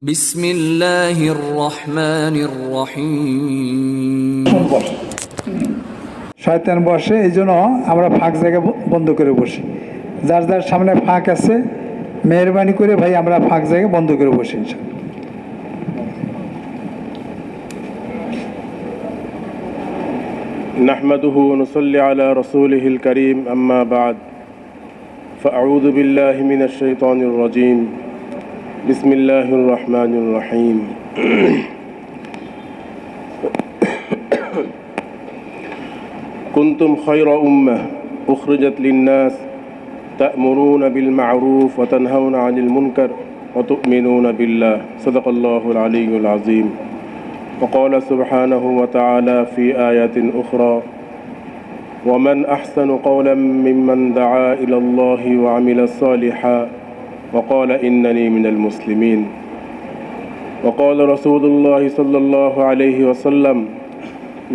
বিসমিল্লাহির রহমানির রহিম। শয়তান বসে, এই জন্য আমরা ফাঁক জায়গা বন্ধ করে বসি। যার যার সামনে ফাঁক আছে মেহরবানি করে ভাই আমরা ফাঁক জায়গা বন্ধ করে বসি ইনশাআল্লাহ। নাহমাদুহু ওয়া নুসাল্লি আলা রাসূলিহিল কারীম, আম্মা বা'দ, ফাআউযু বিল্লাহি মিনাশ শাইতানির রাজীম। বিসমিল্লাহির রহমানির রহিম। কুনতুম খায়রা উম্মাহ উখরিজাত লিন-নাস তা'মুরুনা বিল মা'রুফ ওয়া তানহাউনা 'আনিল মুনকার ওয়া তু'মিনুনা বিল্লাহ। সাদাকাল্লাহুল আলিয়্যুল আযীম। وقال سبحانه وتعالى في آيات أخرى: ومن أحسن قولا ممن دعا إلى الله وعمل صالحا وقال إنني من المسلمين. وقال رسول الله صلى الله عليه وسلم: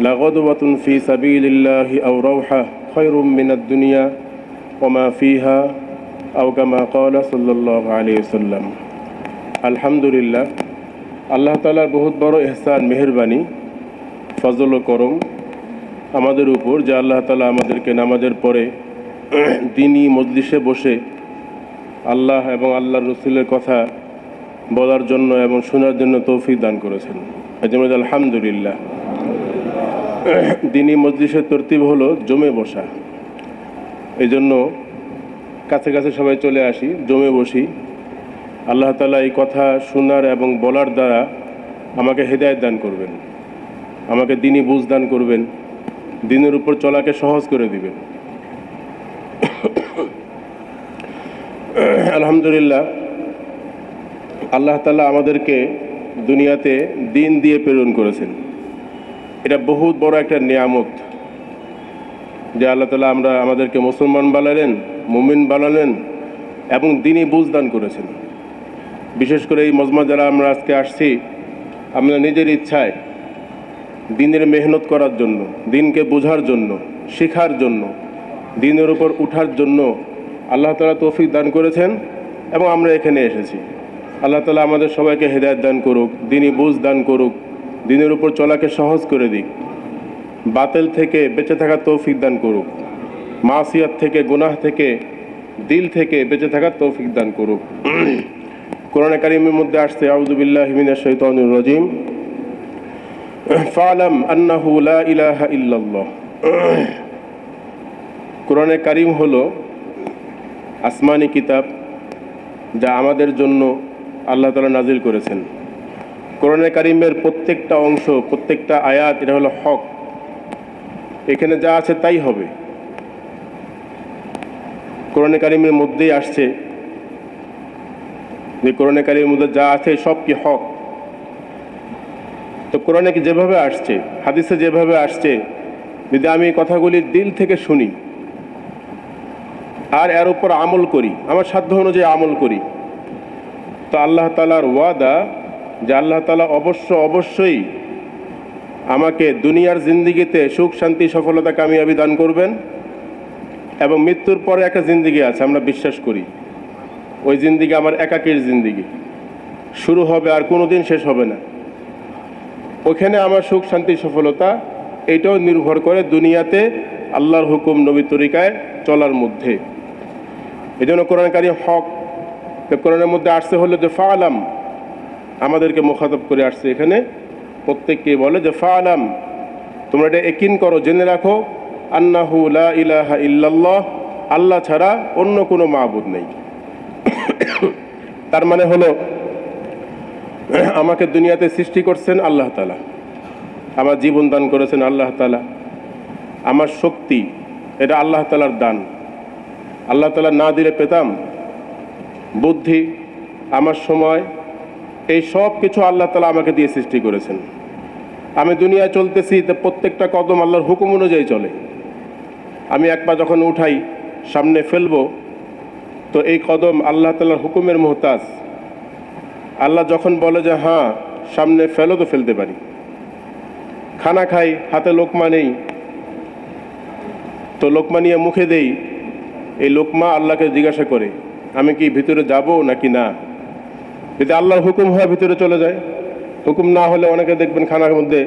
لغدوة في سبيل الله أو روحة خير من الدنيا وما فيها أو كما قال صلى الله عليه وسلم. الحمد لله, আল্লাহ তাআলার বহুত বড় ইহসান, মেহেরবানি, ফজল ও করম আমাদের উপর, যে আল্লাহ তাআলা আমাদেরকে নামাজের পরে দ্বীনি মজলিসে বসে আল্লাহ এবং আল্লাহর রাসূলের কথা বলার জন্য এবং শোনার জন্য তৌফিক দান করেছেন। এজন্য আলহামদুলিল্লাহ। দ্বীনি মজলিসের তরতিব হলো জমে বসা। এই জন্য কাছে কাছে সবাই চলে আসি, জমে বসি। আল্লাহ তাআলা এই কথা শোনার এবং বলার দ্বারা আমাকে হেদায়েত দান করবেন, আমাকে দ্বীনি বুঝ দান করবেন, দ্বীনের উপর চলাকে সহজ করে দিবেন। আলহামদুলিল্লাহ, আল্লাহ তাআলা আমাদেরকে দুনিয়াতে দ্বীন দিয়ে প্রেরণ করেছেন। এটা বহুত বড় একটা নিয়ামত যে আল্লাহ তাআলা আমাদেরকে মুসলমান বানালেন, মুমিন বানালেন এবং দ্বীনি বুঝ দান করেছেন। বিশেষ করে এই মজমা যারা আমরা আজকে আসছি, আমরা নিজের ইচ্ছায় দ্বীনের মেহনত করার জন্য, দ্বীনকে বোঝার জন্য, শেখার জন্য, দ্বীনের উপর উঠার জন্য আল্লাহ তাআলা তৌফিক দান করেছেন এবং আমরা এখানে এসেছি। আল্লাহ তাআলা আমাদের সবাইকে হেদায়েত দান করুক, দ্বীনি বুঝ দান করুক, দ্বীনের উপর চলাকে সহজ করে দিক, বাতিল থেকে বেঁচে থাকার তৌফিক দান করুক, মাসিয়াত থেকে, গুনাহ থেকে, দিল থেকে বেঁচে থাকার তৌফিক দান করুক। কোরআনে কারীমের মধ্যে আসছে, আউযু বিল্লাহি মিনাশ শাইতানির রাজীম, ফা'লাম আন্নাহু লা ইলাহা ইল্লাল্লাহ। কোরআনে কারীম হলো আসমানি কিতাব, যা আমাদের জন্য আল্লাহ তাআলা নাজিল করেছেন। কোরআনে কারীমের প্রত্যেকটা অংশ, প্রত্যেকটা আয়াত, এটা হলো হক। এখানে যা আছে তাই হবে। কোরআনে কারীমের মধ্যেই আসছে যে কোরআনে কারীমের মধ্যে যা আছে সব কি হক। তো কোরআনে কি যেভাবে আসছে, হাদিসে যেভাবে আসছে, যদি আমি কথাগুলি দিল থেকে শুনি আর এর উপর আমল করি, আমার সাধ্য অনুযায়ী আমল করি, তো আল্লাহ তাআলার ওয়াদা যে আল্লাহ তাআলা অবশ্যই আমাকে দুনিয়ার জিন্দেগিতে সুখ, শান্তি, সফলতা, কামিয়াবি দান করবেন এবং মৃত্যুর পরে একটা জিন্দেগি আছে, আমরা বিশ্বাস করি। ওই জিন্দেগি আমার একাকীর জিন্দেগি, শুরু হবে আর কোনোদিন শেষ হবে না। ওখানে আমার সুখ, শান্তি, সফলতা এইটাও নির্ভর করে দুনিয়াতে আল্লাহর হুকুম, নবীর তরিকায় চলার মধ্যে। এই জন্য কোরআন কারীম হক। কোরআনের মধ্যে আসছে হলো যে ফা'লাম, আমাদেরকে মুখাতাব করে আসছে এখানে, প্রত্যেককে বলে যে ফা'লাম, তোমরা এটা ইয়াকিন করো, জেনে রাখো, আন্নাহু লা ইলাহা ইল্লাল্লাহ, আল্লাহ ছাড়া অন্য কোনো মাবুদ নেই। তার মানে হলো আমাকে দুনিয়াতে সৃষ্টি করছেন আল্লাহ তাআলা, আমার জীবন দান করেছেন আল্লাহ তাআলা, আমার শক্তি এটা আল্লাহ তাআলার দান। আল্লাহ তাআলা না দিলে পেতাম বুদ্ধি, আমার সময়, এই সব কিছু আল্লাহ তাআলা আমাকে দিয়ে সৃষ্টি করেছেন। আমি দুনিয়ায় চলতেছি, তো প্রত্যেকটা কদম আল্লাহর হুকুম অনুযায়ী চলে। আমি এক পা যখন উঠাই, সামনে ফেলবো, তো এই কদম আল্লাহ তাআলার হুকুমের মুহতাজ। আল্লাহ যখন বলে যে হ্যাঁ সামনে ফেলো, তো ফেলতে পারি। খানা খাই, হাতে লোকমা নেই, তো লোকমা নিয়ে মুখে দেই, এই লোকমা আল্লাহকে জিজ্ঞাসা করে আমি কি ভিতরে যাব নাকি না। যদি আল্লাহর হুকুম হয় ভিতরে চলে যায়, হুকুম না হলে অনেকে দেখবেন খানার মধ্যে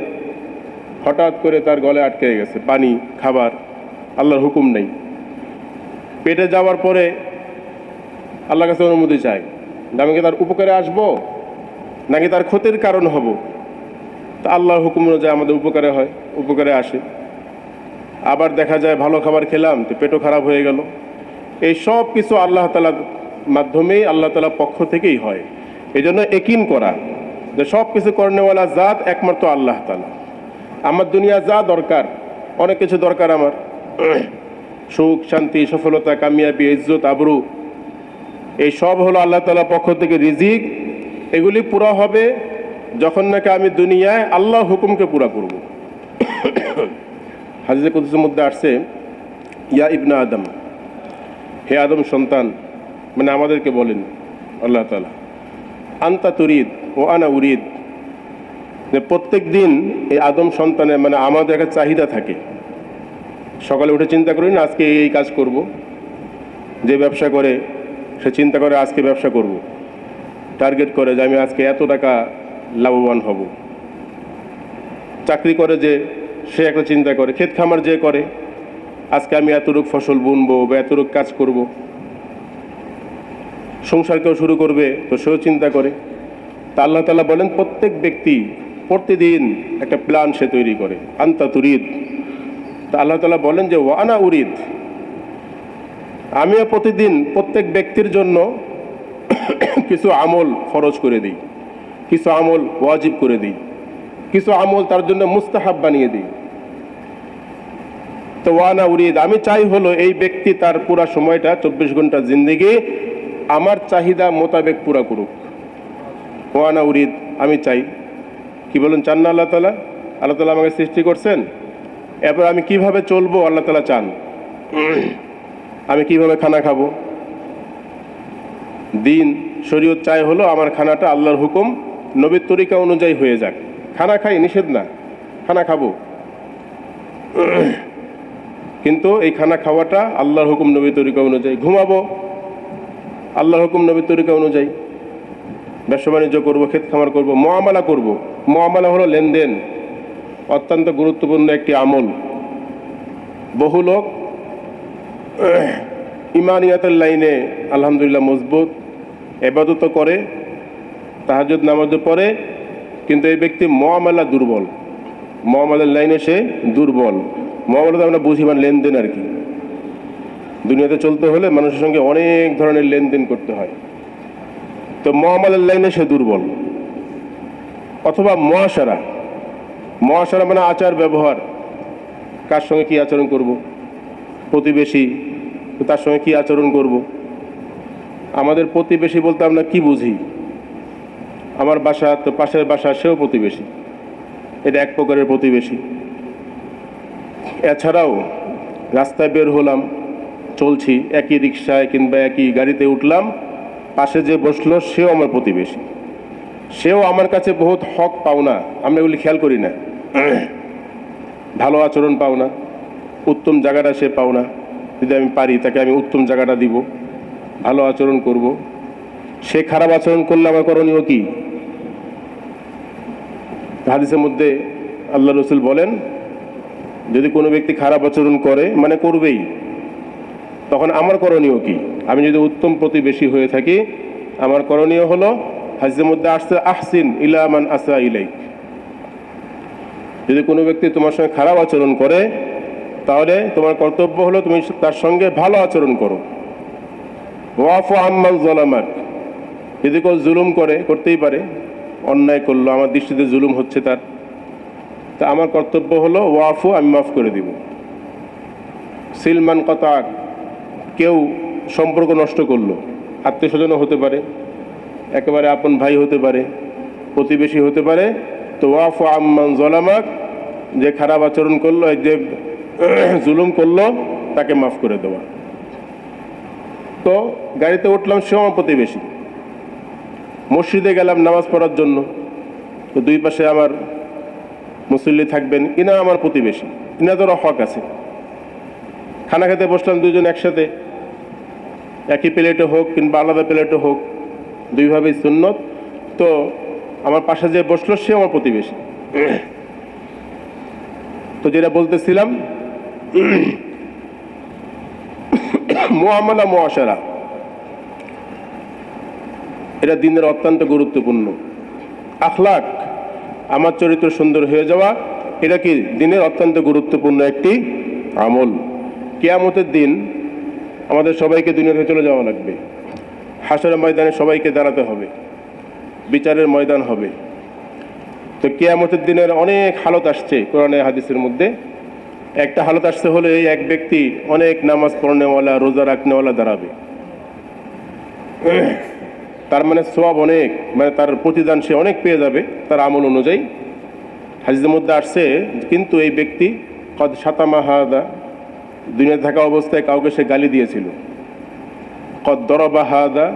হঠাৎ করে তার গলে আটকে গেছে পানি খাবার, আল্লাহর হুকুম নেই। পেটে যাওয়ার পরে আল্লাহর কাছে অনুমতি চাই, আমি কি তার উপকারে আসবো নাকি তার ক্ষতির কারণ হব। তা আল্লাহর হুকুম অনুযায়ী আমাদের উপকারে হয়, উপকারে আসে। আবার দেখা যায় ভালো খাবার খেলাম তো পেটও খারাপ হয়ে গেল। এই সব কিছু আল্লাহ তাআলার মাধ্যমেই, আল্লাহ তাআলার পক্ষ থেকেই হয়। এই জন্য ইয়াকিন করা যে সব কিছু করনেওয়ালা জাত একমাত্র আল্লাহ তাআলা। আমার দুনিয়া যা দরকার, অনেক কিছু দরকার আমার, সুখ শান্তি সফলতা কামিয়াবি ইজ্জত আবরু, এই সব হলো আল্লাহ তাআলার পক্ষ থেকে রিজিক। এগুলি পুরা হবে যখন নাকি আমি দুনিয়ায় আল্লাহর হুকুমকে পুরা করব। হাদিসে কুদসির মধ্যে আসছে, ইয়া ইবনা আদম, হে আদম সন্তান, মানে আমাদেরকে বলেন আল্লাহ তাআলা, আনতা তুরিদ ও আনা উরিদ, যে প্রত্যেক দিন এই আদম সন্তানের মানে আমাদের একটা চাহিদা থাকে। সকালে উঠে চিন্তা করি না আজকে এই কাজ করব, যে ব্যবসা করে সে চিন্তা করে আজকে ব্যবসা করব, টার্গেট করে যে আমি আজকে এত টাকা লাভবান হব। চাকরি করে যে সে একটা চিন্তা করে, ক্ষেত খামার যে করে আজকে আমি এতটুক ফসল বুনবো বা এতটুক কাজ করব। সংসার কেউ শুরু করবে তো সেও চিন্তা করে। তা আল্লাহ তাআলা বলেন প্রত্যেক ব্যক্তি প্রতিদিন একটা প্ল্যান সে তৈরি করে, আনতা তুরিদ। তা আল্লাহ তাআলা বলেন যে ওয়া আনা উরিদ, আমিও প্রতিদিন প্রত্যেক ব্যক্তির জন্য কিছু আমল ফরজ করে দিই, কিছু আমল ওয়াজিব করে দিই, কিছু আমল তার জন্য মুস্তাহাব বানিয়ে দিই। তো ওয়ানা উরিদ, আমি চাই হলো এই ব্যক্তি তার পুরা সময়টা 24 ঘন্টা জিন্দেগি আমার চাহিদা মোতাবেক পুরা করুক। ওয়ানা উরিদ, আমি চাই। কি বলুন, চান না আল্লাহ তাআলা? আল্লাহ তাআলা আমাকে সৃষ্টি করছেন, এরপর আমি কিভাবে চলবো আল্লাহ তাআলা চান। আমি কিভাবে খানা খাবো, দিন শরীয়ত চাই হলো আমার খানাটা আল্লাহর হুকুম নবীর তরিকা অনুযায়ী হয়ে যাক। খানা খাই নিষেধ না, খানা খাবো, কিন্তু এই খানা খাওয়াটা আল্লাহর হুকুম নবীর তরিকা অনুযায়ী। ঘুমাবো আল্লাহর হুকুম নবীর তরিকা অনুযায়ী। ব্যবসা বাণিজ্য করবো, ক্ষেত খামার করবো, মুআমালা করবো। মুআমালা হলো লেনদেন, অত্যন্ত গুরুত্বপূর্ণ একটি আমল। বহু লোক ইমানিয়াতের লাইনে আলহামদুলিল্লাহ মজবুত, ইবাদত করে, তাহাজ্জুদ নামাজও পড়ে, কিন্তু এই ব্যক্তি মুআমালা দুর্বল, মুআমালার লাইনে সে দুর্বল। মুআমালা আমরা বুঝি মানে লেনদেন আর কি। দুনিয়াতে চলতে হলে মানুষের সঙ্গে অনেক ধরনের লেনদেন করতে হয়, তো মুআমালার লাইনে সে দুর্বল। অথবা মুআশারা, মুআশারা মানে আচার ব্যবহার, কার সঙ্গে কি আচরণ করব, প্রতিবেশী তার সঙ্গে কি আচরণ করব। আমাদের প্রতিবেশী বলতে আমরা কি বুঝি, আমার বাসা তো পাশের বাসা সেও প্রতিবেশী, এটা এক প্রকারের প্রতিবেশী। এছাড়াও রাস্তায় বের হলাম, চলছি, একই রিক্সায় কিংবা একই গাড়িতে উঠলাম, পাশে যে বসলো সেও আমার প্রতিবেশী, সেও আমার কাছে বহুত হক পাওনা, আমরা এগুলি খেয়াল করি না। ভালো আচরণ পাওনা, উত্তম জায়গাটা সে পাওনা, যদি আমি পারি তাকে আমি উত্তম জায়গাটা দিব, ভালো আচরণ করব। সে খারাপ আচরণ করলে আমার করণীয় কি? হাদিসের মধ্যে আল্লাহ রসুল বলেন, যদি কোনো ব্যক্তি খারাপ আচরণ করে মানে করবেই, তখন আমার করণীয় কি? আমি যদি উত্তম প্রতিবেশী হয়ে থাকি, আমার করণীয় হলো হাদিসের মধ্যে আসছে আহসিন ইলা মান আসা ইলাইক। যদি কোনো ব্যক্তি তোমার সঙ্গে খারাপ আচরণ করে তাহলে তোমার কর্তব্য হলো তুমি তার সঙ্গে ভালো আচরণ করো। ওয়াফু আম্মান যালামাক, যদি কেউ জুলুম করে, করতেই পারে, অন্যায় করলো, আমার দৃষ্টিতে জুলুম হচ্ছে তার, তা আমার কর্তব্য হলো ওয়াফু, আমি মাফ করে দিব। সিলমান কতাক, কেউ সম্পর্ক নষ্ট করলো, আত্মীয় স্বজনও হতে পারে, একেবারে আপন ভাই হতে পারে, প্রতিবেশী হতে পারে, তো ওয়াফু আম্মান যালামাক, যে খারাপ আচরণ করলো, যে জুলুম করলো তাকে মাফ করে দেওয়া। তো গাড়িতে উঠলাম, সেও আমার প্রতিবেশী। মসজিদে গেলাম নামাজ পড়ার জন্য, তো দুই পাশে আমার মুসল্লি থাকবেন, ইনা আমার প্রতিবেশী, ইনাদেরও হক আছে। খানা খেতে বসলাম দুজন একসাথে, একই প্লেটে হোক কিংবা আলাদা প্লেটে হোক, দুইভাবেই সুন্নত। তো আমার পাশে যে বসলো সে আমার প্রতিবেশী। তো যেটা বলতেছিলাম, মুআমালা মুআশারা এটা দিনের অত্যন্ত গুরুত্বপূর্ণ। আখলাক, আমার চরিত্র সুন্দর হয়ে যাওয়া, এটা কি দিনের অত্যন্ত গুরুত্বপূর্ণ একটি আমল। কিয়ামতের দিন আমাদের সবাইকে দুনিয়া থেকে চলে যাওয়া লাগবে। হাশরের ময়দানে সবাইকে দাঁড়াতে হবে, বিচারের ময়দান হবে। তো কিয়ামতের দিনের অনেক হালত আসছে কোরআনে হাদিসের মধ্যে। একটা হালত আসছে হলো এই এক ব্যক্তি অনেক নামাজ পড়নেওয়ালা, রোজা রাখনেওয়ালা দাঁড়াবে। তার মানে সওয়াব অনেক, মানে তার প্রতিদান সে অনেক পেয়ে যাবে তার আমল অনুযায়ী। হাদিসের মধ্যে আসছে কিন্তু এই ব্যক্তি কদ শাতামা হাদা, দুনিয়া থাকা অবস্থায় কাউকে সে গালি দিয়েছিল। কদ দরবা হাদা,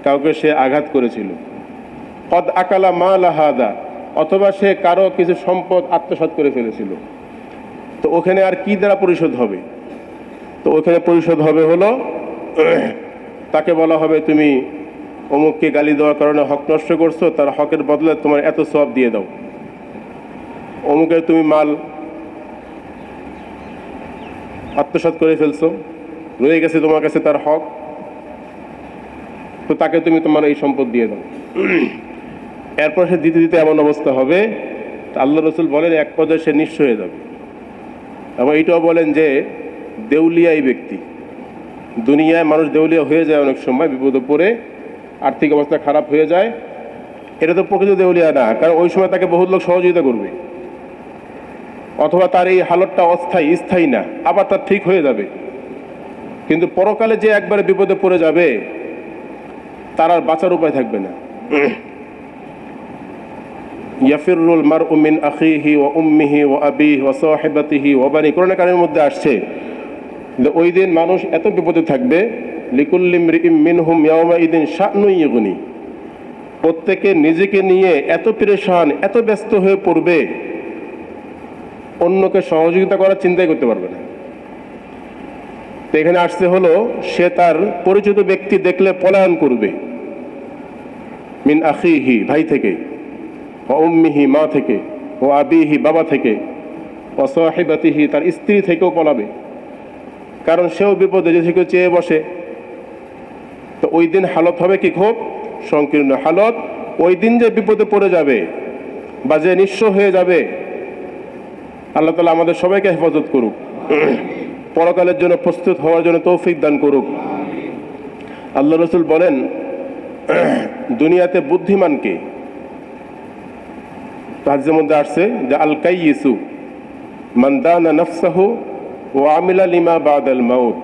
কাউকে সে আঘাত করেছিল। কদ আকালা মালা হাদা, অথবা সে কারো কিছু সম্পদ আত্মসাৎ করে ফেলেছিল। তো ওখানে আর কি দ্বারা পরিশোধ হবে? তো ওখানে পরিশোধ হবে হলো তাকে বলা হবে তুমি অমুককে গালি দেওয়ার কারণে হক নষ্ট করছো, তার হকের বদলে তোমার এত সওয়াব দিয়ে দাও। অমুকের তুমি মাল আত্মসাৎ করে ফেলছো, রয়ে গেছে তোমার কাছে তার হক, তো তাকে তুমি তোমার এই সম্পদ দিয়ে দাও। এরপর সে দিতে দিতে এমন অবস্থা হবে, আল্লাহ রসুল বলেন এক পর্যায়ে সে নিঃস্ব হয়ে যাবে। এবং এইটাও বলেন যে দেউলিয়া এই ব্যক্তি, দুনিয়ায় মানুষ দেউলিয়া হয়ে যায় অনেক সময়, বিপদে পড়ে আর্থিক অবস্থা খারাপ হয়ে যায়। এটা তো প্রকৃত দেউলিয়া না, কারণ ওই সময় তাকে বহুত লোক সহযোগিতা করবে, অথবা তার এই হালতটা অস্থায়ী, স্থায়ী না, আবার তার ঠিক হয়ে যাবে। কিন্তু পরকালে যে একবারে বিপদে পড়ে যাবে তার আর বাঁচার উপায় থাকবে না। ইয়াফিরুল মারউ মিন আখিহি ওয়া উম্মিহি ওয়া আবিহি ওয়া সাহিবাতিহি ওয়া বানি, কোরআন কারীমের মধ্যে আসছে যে ওই দিন মানুষ এত বিপদে থাকবে, লিকুল্লি ইমরিইম মিনহুম ইয়াওমাইদিন শা'নুন ইগনি, প্রত্যেকে নিজেকে নিয়ে এত পেরেশান, এত ব্যস্ত হয়ে পড়বে, অন্যকে সহযোগিতা করার চিন্তাই করতে পারবে না। তো এখানে আসতে হলো সে তার পরিচিত ব্যক্তি দেখলে পলায়ন করবে, মিন আখিহি ভাই থেকে, ও উম্মিহি মা থেকে, ও আবিহি বাবা থেকে, ও সাহিবাতিহি তার স্ত্রী থেকেও পলাবে, কারণ সেও বিপদে যে কেউ চেয়ে বসে। তো ওই দিন হালত হবে কি খুব সংকীর্ণ হালত। ওই দিন যে বিপদে পড়ে যাবে বা যে নিঃস্ব হয়ে যাবে, আল্লাহ তাআলা আমাদের সবাইকে হেফাজত করুক, পরকালের জন্য প্রস্তুত হওয়ার জন্য তৌফিক দান করুক। আল্লাহ রসুল বলেন দুনিয়াতে বুদ্ধিমানকে, হাদিসের মধ্যে আসছে যে আল কাইয়িসু মান দানা নাফসাহু ওয়া আমিলা লিমা বাদাল মাউত।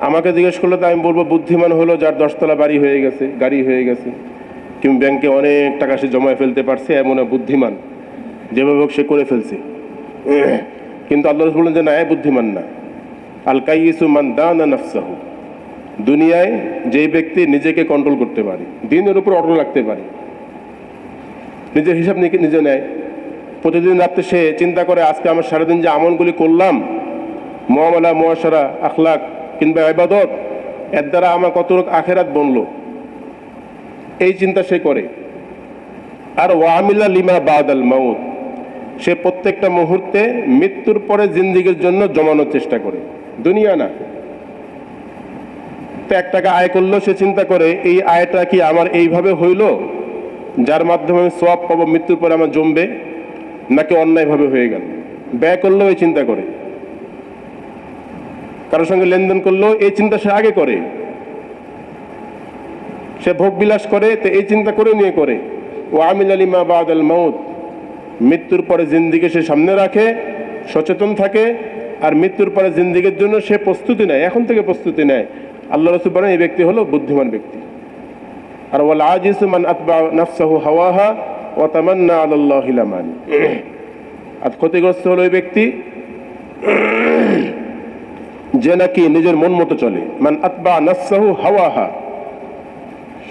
আমাকে জিজ্ঞেস করলে তো আমি বলবো বুদ্ধিমান হলো যার 10তলা বাড়ি হয়ে গেছে, গাড়ি হয়ে গেছে, কিংবা ব্যাংকে অনেক টাকা সে জমায় ফেলতে পারছে, এমন বুদ্ধিমান, যেভাবে হোক সে করে ফেলছে। কিন্তু আল্লাহ রাসূল বলেন যে না, বুদ্ধিমান না। আল কাইয়িসু মান দানা নাফসাহু, দুনিয়ায় যেই ব্যক্তি নিজেকে কন্ট্রোল করতে পারে, দিনের উপর অটল রাখতে পারে, নিজের হিসাব নিজে নেয়। প্রতিদিন রাত্রে সে চিন্তা করে আজকে আমার সারাদিন যে আমলগুলি করলাম, মুআমালা মুআশারা আখলাক কিংবা ইবাদত, এর দ্বারা আমার কত আখেরাত বনলো, এই চিন্তা সে করে। আর ওয়ামিলা লিমা বাদাল মাউত, সে প্রত্যেকটা মুহূর্তে মৃত্যুর পরে জিন্দেগির জন্য জমানোর চেষ্টা করে, দুনিয়া না। তো 1 টাকা আয় করলো, সে চিন্তা করে এই আয়টা কি আমার এইভাবে হইল যার মাধ্যমে আমি সওয়াব পাবো, মৃত্যুর পরে আমার জমবে, নাকি অন্যায়ভাবে হয়ে গেল। ব্যয় করলেও এই চিন্তা করে, কারোর সঙ্গে লেনদেন করলেও এই চিন্তা সে আগে করে, সে ভোগ বিলাস করে, তো এই চিন্তা করে নিয়ে করে। ও আমিল আলিমা বাদাল মাউত, মৃত্যুর পরে জিন্দিগি সে সামনে রাখে, সচেতন থাকে, আর মৃত্যুর পরে জিন্দিগির জন্য সে প্রস্তুতি নেয়, এখন থেকে প্রস্তুতি নেয়। আল্লাহ রাসূল বলেন এই ব্যক্তি হলো বুদ্ধিমান ব্যক্তি। আর ওয়াল আজিজু মান আতবা নাফসাহু হাওয়াহা ওয়া তামান্না আলাল্লাহিল আমানি, আর ক্ষতিগ্রস্ত হলো ওই ব্যক্তি যে নাকি নিজের মন মতো চলে। মান আতবা নাফসাহু হাওয়াহা,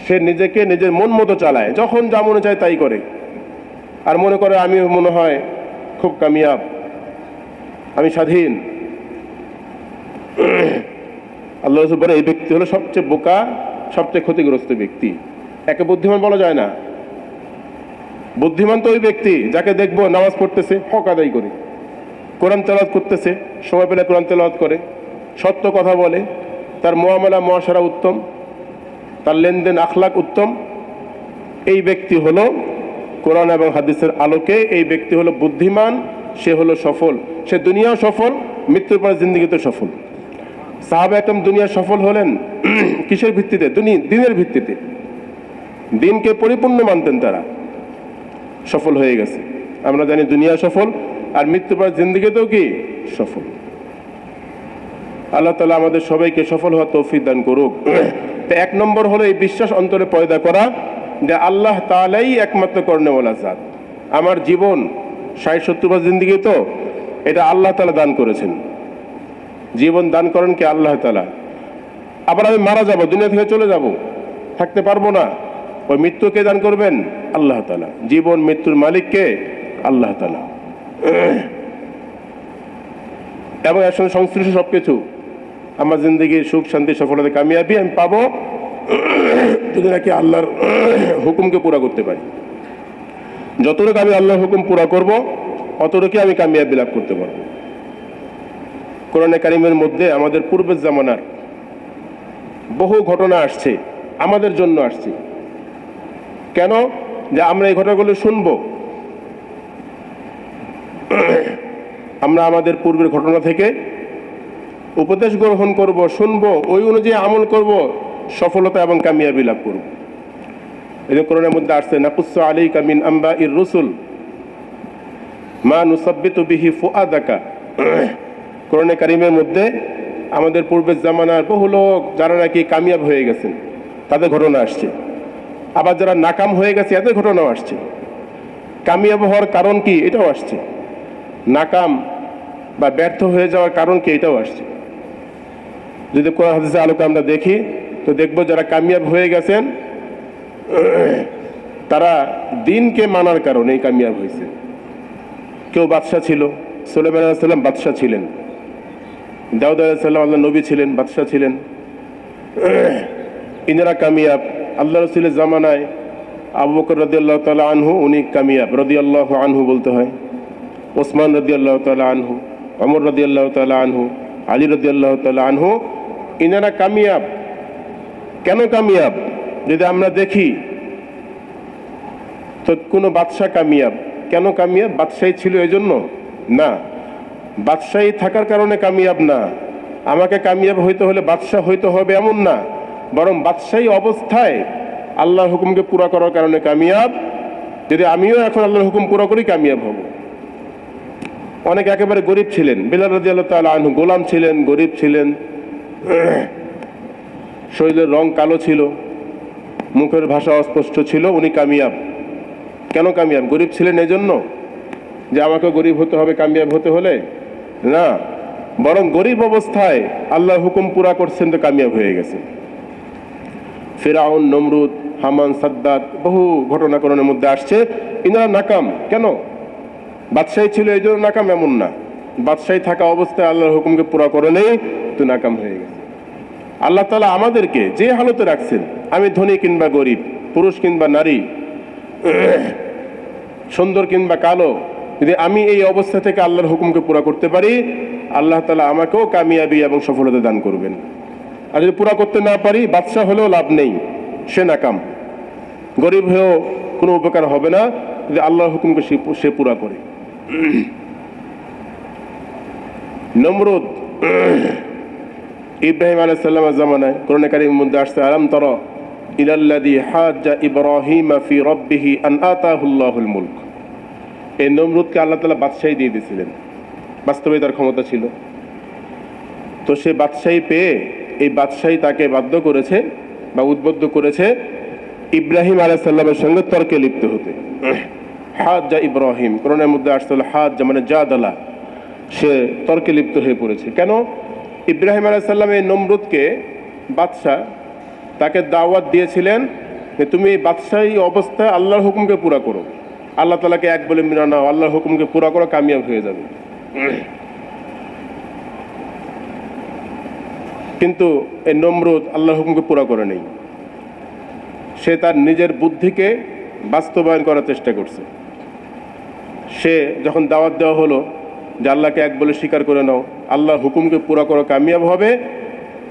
সে নিজেকে নিজের মন মতো চালায়, যখন যা মনে চায় তাই করে, আর মনে করে আমি মনে হয় খুব কামিয়াব, আমি স্বাধীন। আল্লাহ রাসূল বলেন এই ব্যক্তি হলো সবচেয়ে বোকা, সবচেয়ে ক্ষতিগ্রস্ত ব্যক্তি। একে বুদ্ধিমান বলা যায় না, বুদ্ধিমান তো ওই ব্যক্তি যাকে দেখবো নামাজ পড়তেছে, হক আদায় করে, কোরআন তেলাওয়াত করতেছে, সময় পেলে কোরআন তেলাওয়াত করে, সত্য কথা বলে, তার মুআমালা মুআশারা উত্তম, তার লেনদেন আখলাক উত্তম। এই ব্যক্তি হলো কোরআন এবং হাদিসের আলোকে এই ব্যক্তি হলো বুদ্ধিমান, সে হলো সফল, সে দুনিয়াও সফল, মৃত্যুর পর জিন্দেগিতে সফল। সাহাবা একদম দুনিয়া সফল হলেন কিসের ভিত্তিতে? দিনের ভিত্তিতে, দিনকে পরিপূর্ণ মানতেন, তারা সফল হয়ে গেছে। আমরা জানি দুনিয়া সফল, আর মৃত্যুর পর জিন্দেগিতেও কি সফল। আল্লাহ তাআলা আমাদের সবাইকে সফল হওয়ার তৌফিক দান করুক। তো এক নম্বর হলো এই বিশ্বাস অন্তরে পয়দা করা যে আল্লাহ তাআলাই একমাত্র করনেওয়ালা জাত। আমার জীবন 60-70 বছর জিন্দেগি, তো এটা আল্লাহ তাআলা দান করেছেন। জীবন দান করেন কে? আল্লাহ তাআলা। আবার আমি মারা যাব, দুনিয়া থেকে চলে যাব, থাকতে পারবো না, ওই মৃত্যু কে দান করবেন? আল্লাহ তাআলা। জীবন মৃত্যুর মালিক কে? আল্লাহ তাআলা। এবং এর সঙ্গে সংশ্লিষ্ট সবকিছু, আমার জিন্দগির সুখ শান্তি সফলতা কামিয়াবি আমি পাবো যদি নাকি আল্লাহর হুকুমকে পুরা করতে পারি। যতটুকু আমি আল্লাহর হুকুম পুরা করব, অতটুকু আমি কামিয়াবি লাভ করতে পারবো। কোরআনে কারিমের মধ্যে আমাদের পূর্বের জামানার বহু ঘটনা আসছে, আমাদের জন্য আসছে। কেন? যে আমরা এই ঘটনাগুলো শুনবো, আমরা আমাদের পূর্বের ঘটনা থেকে উপদেশ গ্রহণ করব, শুনবো, ওই অনুযায়ী আমল করব, সফলতা এবং কামিয়াবি লাভ করব। এই যে কোরআনের মধ্যে আসছে, নাকুসসু আলাইকা মিন আম্বাইর রুসুল মা নুসাব্বিতু বিহি ফুআদাকা। কোরআনে কারিমের মধ্যে আমাদের পূর্বের জামানার বহু লোক যারা নাকি কামিয়াব হয়ে গেছেন তাদের ঘটনা আসছে, আবার যারা নাকাম হয়ে গেছে এদের ঘটনাও আসছে। কামিয়াব হওয়ার কারণ কি? এটাও আসছে। নাকাম বা ব্যর্থ হয়ে যাওয়ার কারণ কি? এটাও আসছে। যদি কোরআন হাদিসের আলোকে আমরা দেখি, তো দেখবো যারা কামিয়াব হয়ে গেছেন তারা দিনকে মানার কারণেই কামিয়াব হয়েছে। কেউ বাদশাহ ছিল, সুলাইমান আলাইহিস সালাম বাদশাহ ছিলেন, দাউদ আলাইহিস সালাম আল্লাহ নবী ছিলেন, বাদশাহ ছিলেন। ইনারা কামিয়াব। আল্লাহ রাসূলের জামানায় আবু বকর রাদিয়াল্লাহু তাআলা আনহু, উনি কামিয়াব, রাদিয়াল্লাহু আনহু বলতে হয়। ওসমান রাদিয়াল্লাহু তাআলা আনহু, ওমর রাদিয়াল্লাহু তাআলা আনহু, আলী রাদিয়াল্লাহু তাআলা আনহু, ইনারা কামিয়াব। কেন কামিয়াব? যদি আমরা দেখি তো কোনো বাদশাহ কামিয়াব। কেন কামিয়াব? বাদশাহী ছিল এই জন্য না, বাদশাহী থাকার কারণে কামিয়াব না। আমাকে কামিয়াব হইতে হলে বাদশাহ হইতে হবে এমন না, বরং বাদশাহী অবস্থায় আল্লাহর হুকুমকে পুরা করার কারণে কামিয়াব। যদি আমিও এখন আল্লাহর হুকুম পুরা করি, কামিয়াব হব। অনেক একেবারে গরিব ছিলেন, বিলাল রাদিয়াল্লাহু তাআলা আনহু গোলাম ছিলেন, গরিব ছিলেন, শরীরের রং কালো ছিল, মুখের ভাষা অস্পষ্ট ছিল, উনি কামিয়াব। কেন কামিয়াব? গরিব ছিলেন এই জন্য যে আমাকে গরিব হতে হবে কামিয়াব হতে হলে? না, বরং গরিব অবস্থায় আল্লাহর হুকুম পুরা করছেন তো কামিয়াব হয়ে গেছে। ফিরআউন, নমরুদ, হামান, সাদ্দাত, বহু ঘটনা কোরআনের মধ্যে আসছে। ইনারা নাকাম। কেন? বাদশাহী ছিল এই জন্য নাকাম এমন না, বাদশাহী থাকা অবস্থায় আল্লাহর হুকুমকে পুরা করে নেই তো নাকাম হয়ে গেছে। আল্লাহ তাআলা আমাদেরকে যে হালতে রাখছেন, আমি ধনী কিংবা গরিব, পুরুষ কিংবা নারী, সুন্দর কিংবা কালো, যদি আমি এই অবস্থা থেকে আল্লাহর হুকুমকে পুরা করতে পারি, আল্লাহ তাআলা আমাকেও কামিয়াবি এবং সফলতা দান করবেন। আর যদি পুরা করতে না পারি, বাদশাহ হলেও লাভ নেই, সে নাকাম। গরিব হয়েও কোনো উপকার হবে না যদি আল্লাহর হুকুমকে সে পুরা করে। নমরুদ, ইব্রাহিম আলাইহিস সালামের জামানায় কোরআনে কারীমের মধ্যে আসছে, আলাম তারা ইলাল্লাযী হাজ্জা ইব্রাহিমা ফি রাব্বিহি আন আতাহুল্লাহুল মুলক। এই নমরুদকে আল্লাহ তাআলা বাদশাহী দিয়ে দিয়েছিলেন, বাস্তবে তার ক্ষমতা ছিল। তো সে বাদশাহী পেয়ে এই বাদশাহী তাকে বাধ্য করেছে বা উদ্বুদ্ধ করেছে ইব্রাহিম আলাইহিস সালামের সঙ্গে তর্কে লিপ্ত হতে। হাজ্জা ইব্রাহিম, কোরআনের মধ্যে আসছে হাজ্জা মানে জাদালা, সে তর্কে লিপ্ত হয়ে পড়েছে। কেন? ইব্রাহিম আলাইহিস সালাম এই নমরুদকে বাদশাহ, তাকে দাওয়াত দিয়েছিলেন যে তুমি বাদশাহী অবস্থায় আল্লাহর হুকুমকে পুরা করো, আল্লাহ তাআলাকে এক বলে মেনে নাও, আল্লাহর হুকুমকে পুরা করো, কামিয়াব হয়ে যাবে। কিন্তু এই নমরুদ আল্লাহর হুকুমকে পুরা করে নেই। সে তার নিজের বুদ্ধিকে বাস্তবায়ন করার চেষ্টা করছে। সে যখন দাওয়াত দেওয়া হলো যে আল্লাহকে এক বলে স্বীকার করে নাও, আল্লাহর হুকুমকে পুরা করো, কামিয়াব হবে,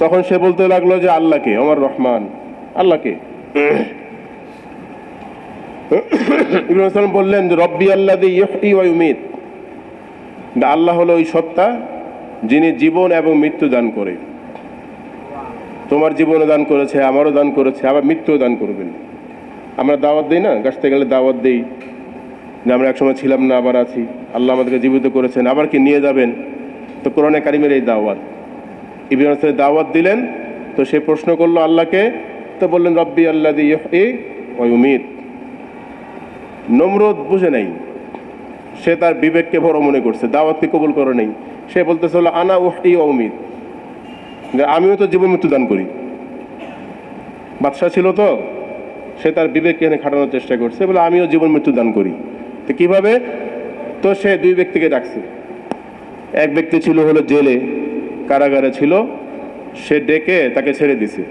তখন সে বলতে লাগলো যে আল্লাহকে, আমার রহমান, আল্লাহকে। ইব্রাহিম সালাম বললেন যে রব্বি আল্লাযী ইহয়ী ওয়া ইউমীত, আল্লাহ হলো ওই সত্তা যিনি জীবন এবং মৃত্যু দান করে। তোমার জীবনও দান করেছে, আমারও দান করেছে, আবার মৃত্যুও দান করবেন। আমরা দাওয়াত দিই না, গাছতে গেলে দাওয়াত দিই যে আমরা একসময় ছিলাম না, আবার আছি, আল্লাহ আমাদেরকে জীবিত করেছেন, আবার কি নিয়ে যাবেন। তো কোরআনে কারিমের এই দাওয়াত, ইব্রাহিম সালাম দাওয়াত দিলেন, তো সে প্রশ্ন করলো আল্লাহকে, তো বললেন রব্বি আল্লাযী ইহয়ী ওয়া ইউমীত। নমরুদ বুঝে নাই, সে তার বিবেককে বড় মনে করছে, দাওয়াতকে কবুল করে নেই। সে বলতেছে হলো আনা উহয়ী ওয়া উমীত, যে আমিও তো জীবন মৃত্যু দান করি। বাদশাহ ছিল তো, সে তার বিবেককে এখানে খাটানোর চেষ্টা করছে, বলে আমিও জীবন মৃত্যু দান করি। তো কিভাবে? তো সে দুই ব্যক্তিকে ডাকছে। এক ব্যক্তি ছিল হলো জেলে, কারাগারে ছিল, সে ডেকে তাকে ছেড়ে দিছে,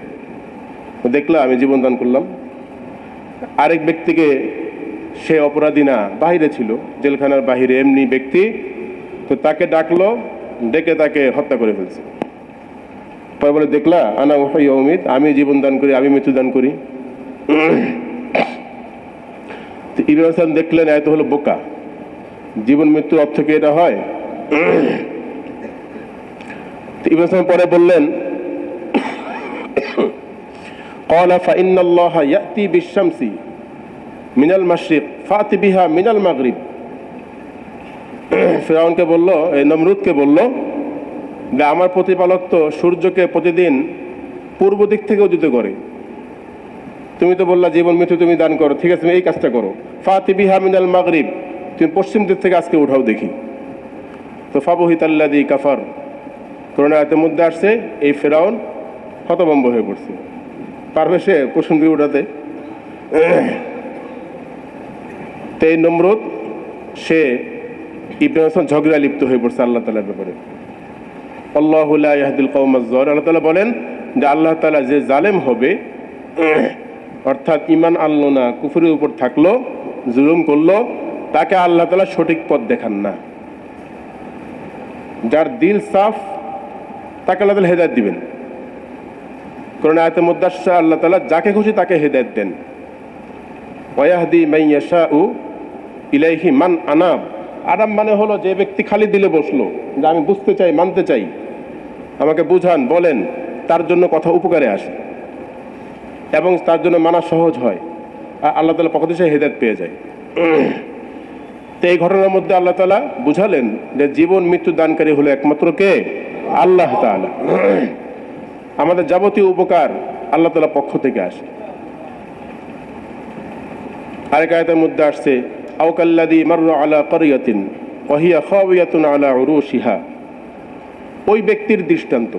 দেখলা আমি জীবন দান করলাম। আরেক ব্যক্তিকে, সে অপরাধী না, বাহিরে ছিল, জেলখানার বাহিরে এমনি ব্যক্তি, তো তাকে ডাকলো, ডেকে তাকে হত্যা করে ফেলছে। পরে বলে দেখলা আনা উহয়ী ওয়া উমীত, আমি জীবন দান করি, আমি মৃত্যু দান করি। ইব্রাহিম সালাম দেখলেন এত হলো বোকা, জীবন মৃত্যুর অর্থ কি এটা হয়? ইব্রাহিম সালাম পরে বললেন ক্বালা ফাইন্নাল্লাহা ইয়াতি বিশ-শামসি মিনাল মাশরিক ফাতি বিহা মিনাল মাগরিব। ফিরআউনকে বলল, এই নমরুদকে বলল যে আমার প্রতিপালক তো সূর্যকে প্রতিদিন পূর্ব দিক থেকে উদিত করে, তুমি তো বললা জীবন মৃত্যু তুমি দান করো, ঠিক আছে তুমি এই কাজটা করো, ফাতি বিহা মিনাল মাগরিব, তুমি পশ্চিম দিক থেকে আজকে উঠাও দেখি। তো ফাবহিতাল্লাযী কাফার, কোরআন আয়াতের মধ্যে আসছে এই ফিরআউন হতভম্ব হয়ে পড়ছে, পারবে সে পশ্চিম দিকে উঠাতে? তো এই নমরুদ সে ইব্রাহিম সালাম ঝগড়া লিপ্ত হয়ে পড়ছে আল্লাহ তাআলার ব্যাপারে। আল্লাহু লা ইয়াহদিল কওমাজ যালিমিন, আল্লাহ তাআলা বলেন যে আল্লাহ তাআলা যে জালেম হবে, অর্থাৎ ঈমান আনলো না, কুফরের উপর থাকলো, জুলুম করলো, তাকে আল্লাহ তাআলা সঠিক পথ দেখান না। যার দিল সাফ তাকে আল্লাহ তাআলা হেদায়েত দিবেন। কোরআন আয়াতের মধ্যে আসছে আল্লাহ তাআলা যাকে খুশি তাকে হেদায়েত দেন। ওয়া ইয়াহদি মান ইয়াশাউ ইলাইহি মান আনাব। আনাব মানে হলো যে ব্যক্তি খালি দিলে বসলো, যে আমি বুঝতে চাই, মানতে চাই, আমাকে বুঝান, বলেন, তার জন্য কথা উপকারে আসে এবং তার জন্য মানা সহজ হয়, আর আল্লাহ তাআলা পক্ষ থেকে হেদায়েত পেয়ে যায়। তো এই ঘটনার মধ্যে আল্লাহ তাআলা বুঝালেন যে জীবন মৃত্যু দানকারী হলো একমাত্র কে? আল্লাহ তাআলা। আমাদের যাবতীয় উপকার আল্লাহ তাআলা পক্ষ থেকে আসে। আরেক আয়াতের মধ্যে আসছে আও কাল্লাযী মাররা আলা ক্বরিয়াতিন ওয়া হিয়া খাওয়িয়াতুন আলা উরুশিহা, ওই ব্যক্তির দৃষ্টান্ত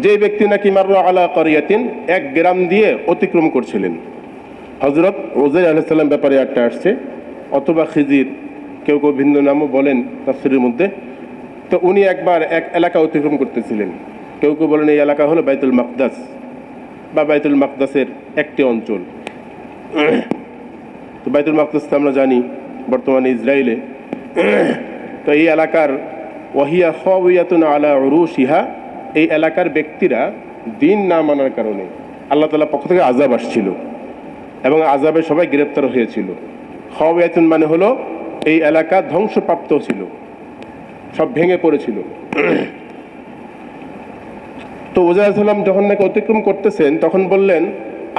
যে ব্যক্তি নাকি মাররা আলা ক্বরিয়াতিন, এক গ্রাম দিয়ে অতিক্রম করছিলেন। হযরত উযাইর আলাইহিস সালাম ব্যাপারে একটা আসছে, অথবা খিজির, কেউ কেউ ভিন্ন নামও বলেন তাফসীরের মধ্যে। তো উনি একবার এক এলাকা অতিক্রম করতেছিলেন, কেউ কেউ বলেন এই এলাকা হলো বাইতুল মাকদাস বা বাইতুল মাকদাসের একটি অঞ্চল। তো বাইতুল মাকদাস তো আমরা জানি বর্তমানে ইসরায়েলে। তো এই এলাকার ওয়াহিয়া খাওয়িয়াতুন আলা উরুশিহা, এই এলাকার ব্যক্তিরা দিন না মানার কারণে আল্লাহ তাআলার পক্ষ থেকে আযাব আসছিল এবং আযাবে সবাই গ্রেপ্তার হয়েছিল। খাওয়িয়াতুন মানে হলো এই এলাকা ধ্বংসপ্রাপ্ত ছিল, সব ভেঙে পড়েছিল। তো উযাইর আলাইহিস সালাম যখন নাকি অতিক্রম করতেছেন তখন বললেন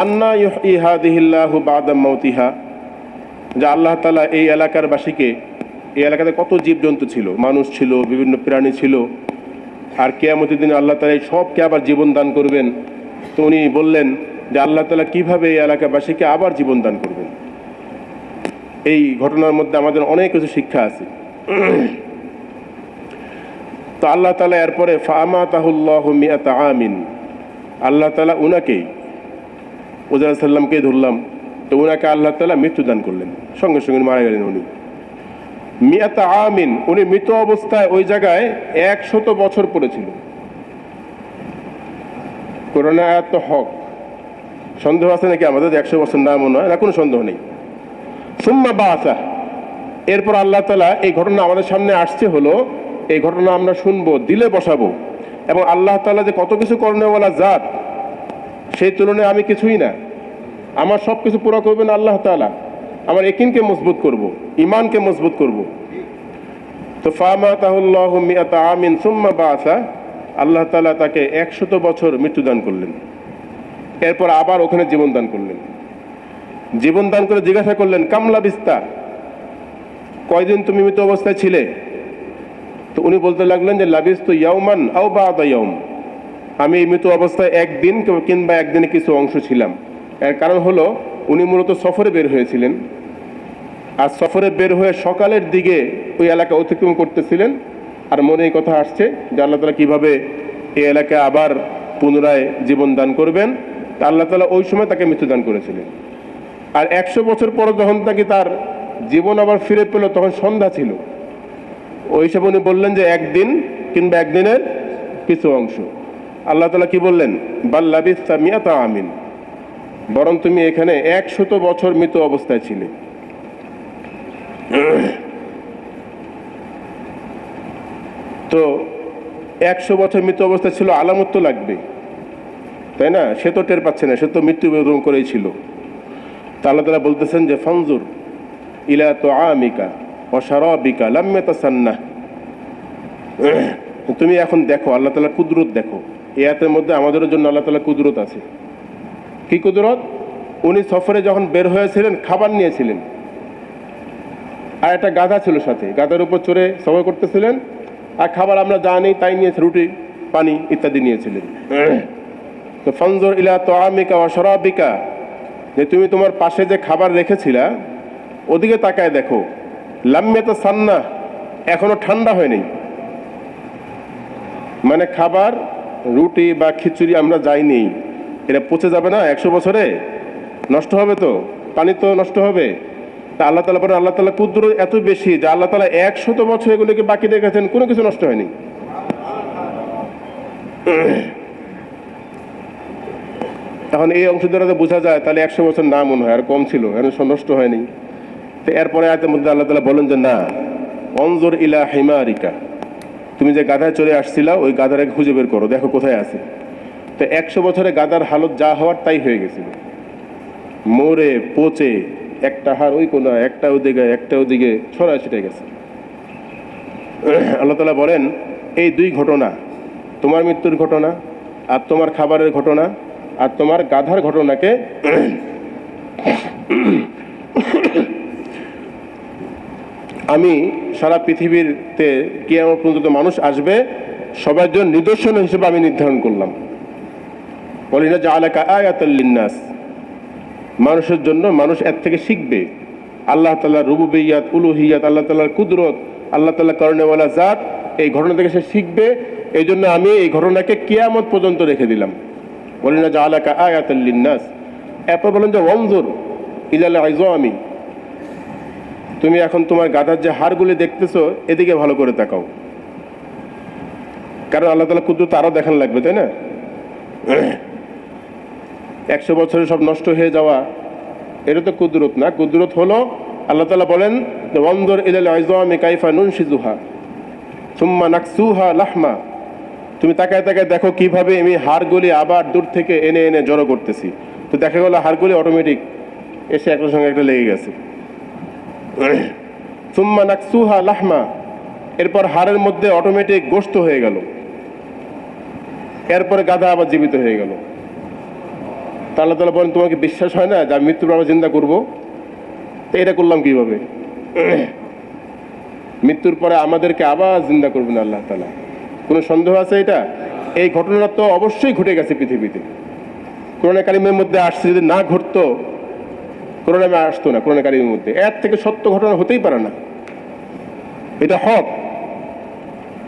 আন্না ইউহয়ী হাযিহিল্লাহু বা'দা মাউতিহা, যে আল্লাহ তাআলা এই এলাকার বাসীকে, এই এলাকাতে কত জীবজন্তু ছিল, মানুষ ছিল, বিভিন্ন প্রাণী ছিল, আর কিয়ামতের দিনে আল্লাহ তাআলা এই সবকে আবার জীবন দান করবেন। তো উনি বললেন যে আল্লাহ তাআলা কিভাবে এই এলাকাবাসীকে আবার জীবন দান করবেন। এই ঘটনার মধ্যে আমাদের অনেক কিছু শিক্ষা আছে। তো আল্লাহ তাআলা এরপরে ফামাতাহুল্লাহু মিআতা আমিন, আল্লাহ তাআলা উনাকেই, উযাইর আলাইহিস সালামকে ধরলাম, তো উনাকে আল্লাহ তাআলা মৃত্যু দান করলেন, সঙ্গে সঙ্গে মারা গেলেন উনি। মিআতা আমিন, উনি মৃত অবস্থায় ওই জায়গায় 100 বছর পড়েছিল। কোরআন আয়াত তো হক, সন্দেহ আছে নাকি আমাদের 100 বছর না? মনে হয় না, কোনো সন্দেহ নেই। সুম্মা বাআসা, এরপর আল্লাহ তাআলা এই ঘটনা আমাদের সামনে আসছে হলো, এই ঘটনা আমরা শুনবো, দিলে বসাবো, এবং আল্লাহ তাআলা যে কত কিছু করনেওয়ালা জাত, সেই তুলনায় আমি কিছুই না। আমার সব কিছু পুরো করবেন আল্লাহ তাআলা, আমার ইয়াকিনকে মজবুত করব, ঈমানকে মজবুত করব। তো ফামাতাহুল্লাহু মিআতা আমিন সুম্মা বাআসা, আল্লাহ তাআলা তাকে 100 বছর মৃত্যুদান করলেন, এরপর আবার ওখানে জীবন দান করলেন। জীবন দান করে জিজ্ঞাসা করলেন, কামলা বিস্তা, কয়দিন তুমি মৃত অবস্থায় ছিলে? তো উনি বলতে লাগলেন যে লাবিস্তু ইয়াওমান আও বা'দা ইয়াওম, আমি এই মৃত অবস্থায় একদিন কিংবা একদিনে কিছু অংশ ছিলাম। এর কারণ হলো উনি মূলত সফরে বের হয়েছিলেন, আর সফরে বের হয়ে সকালের দিকে ওই এলাকা অতিক্রম করতেছিলেন, আর মনে এই কথা আসছে যে আল্লাহ তাআলা কীভাবে এই এলাকায় আবার পুনরায় জীবন দান করবেন। তা আল্লাহ তাআলা ওই সময় তাকে মৃত্যুদান করেছিলেন। আর 100 বছর পর যখন তাকে তার জীবন আবার ফিরে পেল, তখন সন্ধ্যা ছিল। ওই হিসাবে উনি বললেন যে একদিন কিংবা একদিনের কিছু অংশ। আল্লাহ তাআলা কি বললেন? বাল লাবিসতা মিআতা আমিন, বরং তুমি এখানে 100 বছর মৃত অবস্থায় ছিলে। তো 100 বছর মৃত অবস্থায় ছিল, আলামত তো লাগবে, তাই না? সে তো টের পাচ্ছে না, সে তো মৃত্যুবরণ করেই ছিল। তা আল্লাহ তাআলা বলতেছেন যে ফানজুর ইলা তুআমিকা ওয়া শারাবিকা লাম ইয়াতাসান্নাহ, তুমি এখন দেখো আল্লাহ তাআলার কুদরত দেখো। এই আয়াতের মধ্যে আমাদের জন্য আল্লাহ তাআলার কুদরত আছে। কি কুদরত? উনি সফরে যখন বের হয়েছিলেন খাবার নিয়েছিলেন, আর একটা গাধা ছিল সাথে, গাধার উপর চড়ে সফর করতেছিলেন, আর খাবার আমরা যা নেই তাই নিয়েছে, রুটি পানি ইত্যাদি নিয়েছিলেন। তো ফানজুর ইলা তুআমিকা ওয়া শারাবিকা, যে তুমি তোমার পাশে যে খাবার রেখেছিলা ওদিকে তাকায় দেখো, লাম ইয়াতাসান্নাহ, এখনো ঠান্ডা হয়নি। মানে খাবার, রুটি বা খিচুড়ি আমরা যাই নেই, এটা পচে যাবে না 100 বছরে? নষ্ট হবে তো, পানি তো নষ্ট হবে। তা আল্লাহ তাআলা বলেন, আল্লাহ তাআলা কুদরত এত বেশি যে আল্লাহ তাআলা 100 বছর এগুলোকে বাকি রেখেছেন, কোনো কিছু নষ্ট হয়নি। এখন এই অংশ দ্বারা বোঝা যায় তাহলে 100 বছর না মনে হয়, আর কম ছিল, এখন নষ্ট হয়নি। তো এরপরে আয়াতের মধ্যে আল্লাহ তাআলা বলেন যে না, অনজুর ইলা হিমারিকা, তুমি যে গাধায় চলে আসছিলা ওই গাধারে খুঁজে বের করো, দেখো কোথায় আছে। তো 100 বছরে গাধার হালত যা হওয়ার তাই হয়ে গেছিল, মরে পচে একটা হাড় ওই কোনা, একটা ওদিকে, একটা ওদিকে ছড়ায় ছিটে গেছে। আল্লাহ তাআলা বলেন, এই দুই ঘটনা, তোমার মৃত্যুর ঘটনা আর তোমার খাবারের ঘটনা আর তোমার গাধার ঘটনাকে আমি সারা পৃথিবীতে কিয়ামত পর্যন্ত মানুষ আসবে সবার জন্য নিদর্শন হিসেবে আমি নির্ধারণ করলাম। বলিনা জাআলাকা আয়াতাল লিন্নাস, মানুষের জন্য, মানুষ এর থেকে শিখবে আল্লাহ তাআলার রুবুবিয়্যাত, উলুহিয়্যাত, আল্লাহ তাআলার কুদরত, আল্লাহ তাআলা করনেওয়ালা জাত। এই ঘটনা থেকে সে শিখবে, এই জন্য আমি এই ঘটনাকে কিয়ামত পর্যন্ত রেখে দিলাম। বলিনা জাআলাকা আয়াতাল লিন্নাস। এরপর বলেন যে ওয়ানজুর ইলাল ইযামি, তুমি এখন তোমার গাধার যে হাড়গুলি দেখতেছো এদিকে ভালো করে তাকাও, কারণ আল্লাহ তাআলা কুদরত আরো দেখান লাগবে, তাই না? 100 বছরে সব নষ্ট হয়ে যাওয়া এটা তো কুদরত না। কুদরত হলো আল্লাহ তাআলা বলেন ওয়ানজুর ইলাল ইযামি কাইফা নুনশিজুহা সুম্মা নাকসুহা লাহমা, তুমি তাকায় তাকায় দেখো কিভাবে আমি হাড়গুলি আবার দূর থেকে এনে এনে জড়ো করতেছি। তো দেখা গেল হাড়গুলি অটোমেটিক এসে একটার সঙ্গে একটা লেগে গেছে। সুম্মা নাকসুহা লাহমা, এরপর হাড়ের মধ্যে অটোমেটিক গোশত হয়ে গেল, এরপরে গাধা আবার জীবিত হয়ে গেল। তা আল্লাহ তাআলা বলেন, তোমাকে বিশ্বাস হয় না যে আমি মৃত্যুর পর জিন্দা করবো? তো এটা করলাম কিভাবে? মৃত্যুর পরে আমাদেরকে আবার জিন্দা করবেন আল্লাহ তাআলা, কোনো সন্দেহ আছে এটা? এই ঘটনা তো অবশ্যই ঘটে গেছে পৃথিবীতে, কোরআনে কারিমের মধ্যে আসছে। যদি না ঘটতো কোরআনে আসতো না, কোরআনে কারিমের মধ্যে এর থেকে সত্য ঘটনা হতেই পারে না, এটা হক।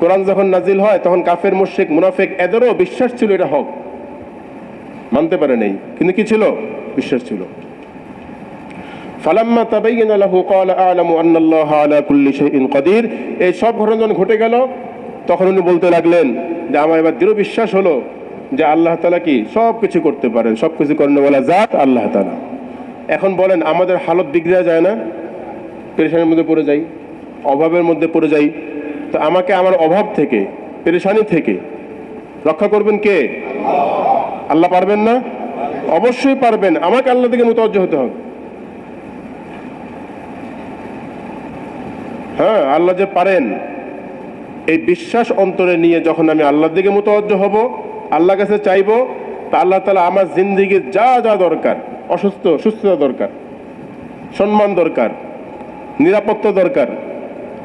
কোরআন যখন নাজিল হয় তখন কাফের, মুশরিক, মুনাফিক এদেরও বিশ্বাস ছিল এটা হক, মানতে পারে নাই, কিন্তু কি ছিল? বিশ্বাস ছিল। ফালাম্মা তাবায়্যানা লাহু ক্বালা আ'লামু আন্নাল্লাহা আলা কুল্লি শাইইন কাদির। এই সব ঘটনা যখন ঘটে গেল তখন উনি বলতে লাগলেন যে আমার এবার দৃঢ় বিশ্বাস হলো যে আল্লাহ তাআলা কি সব কিছু করতে পারেন, সব কিছু করেন ওয়ালা জাত আল্লাহ তাআলা। এখন বলেন আমাদের হালত বিগড়ে যায় না? পেরেশানির মধ্যে পড়ে যাই, অভাবের মধ্যে পড়ে যাই, তো আমাকে আমার অভাব থেকে, পেরেশানি থেকে রক্ষা করবেন কে? আল্লাহ পারবেন না? অবশ্যই পারবেন। আমাকে আল্লাহ থেকে মুতাওয়াজ্জহ হতে হবে। হ্যাঁ, আল্লাহ যে পারেন, এই বিশ্বাস অন্তরে নিয়ে যখন আমি আল্লাহর দিকে মুতাওয়াজ্জহ হব, আল্লাহর কাছে চাইবো, তা আল্লাহ তাআলা আমার জিন্দেগির যা যা দরকার, সুস্থতা দরকার, সম্মান দরকার, নিরাপত্তা দরকার,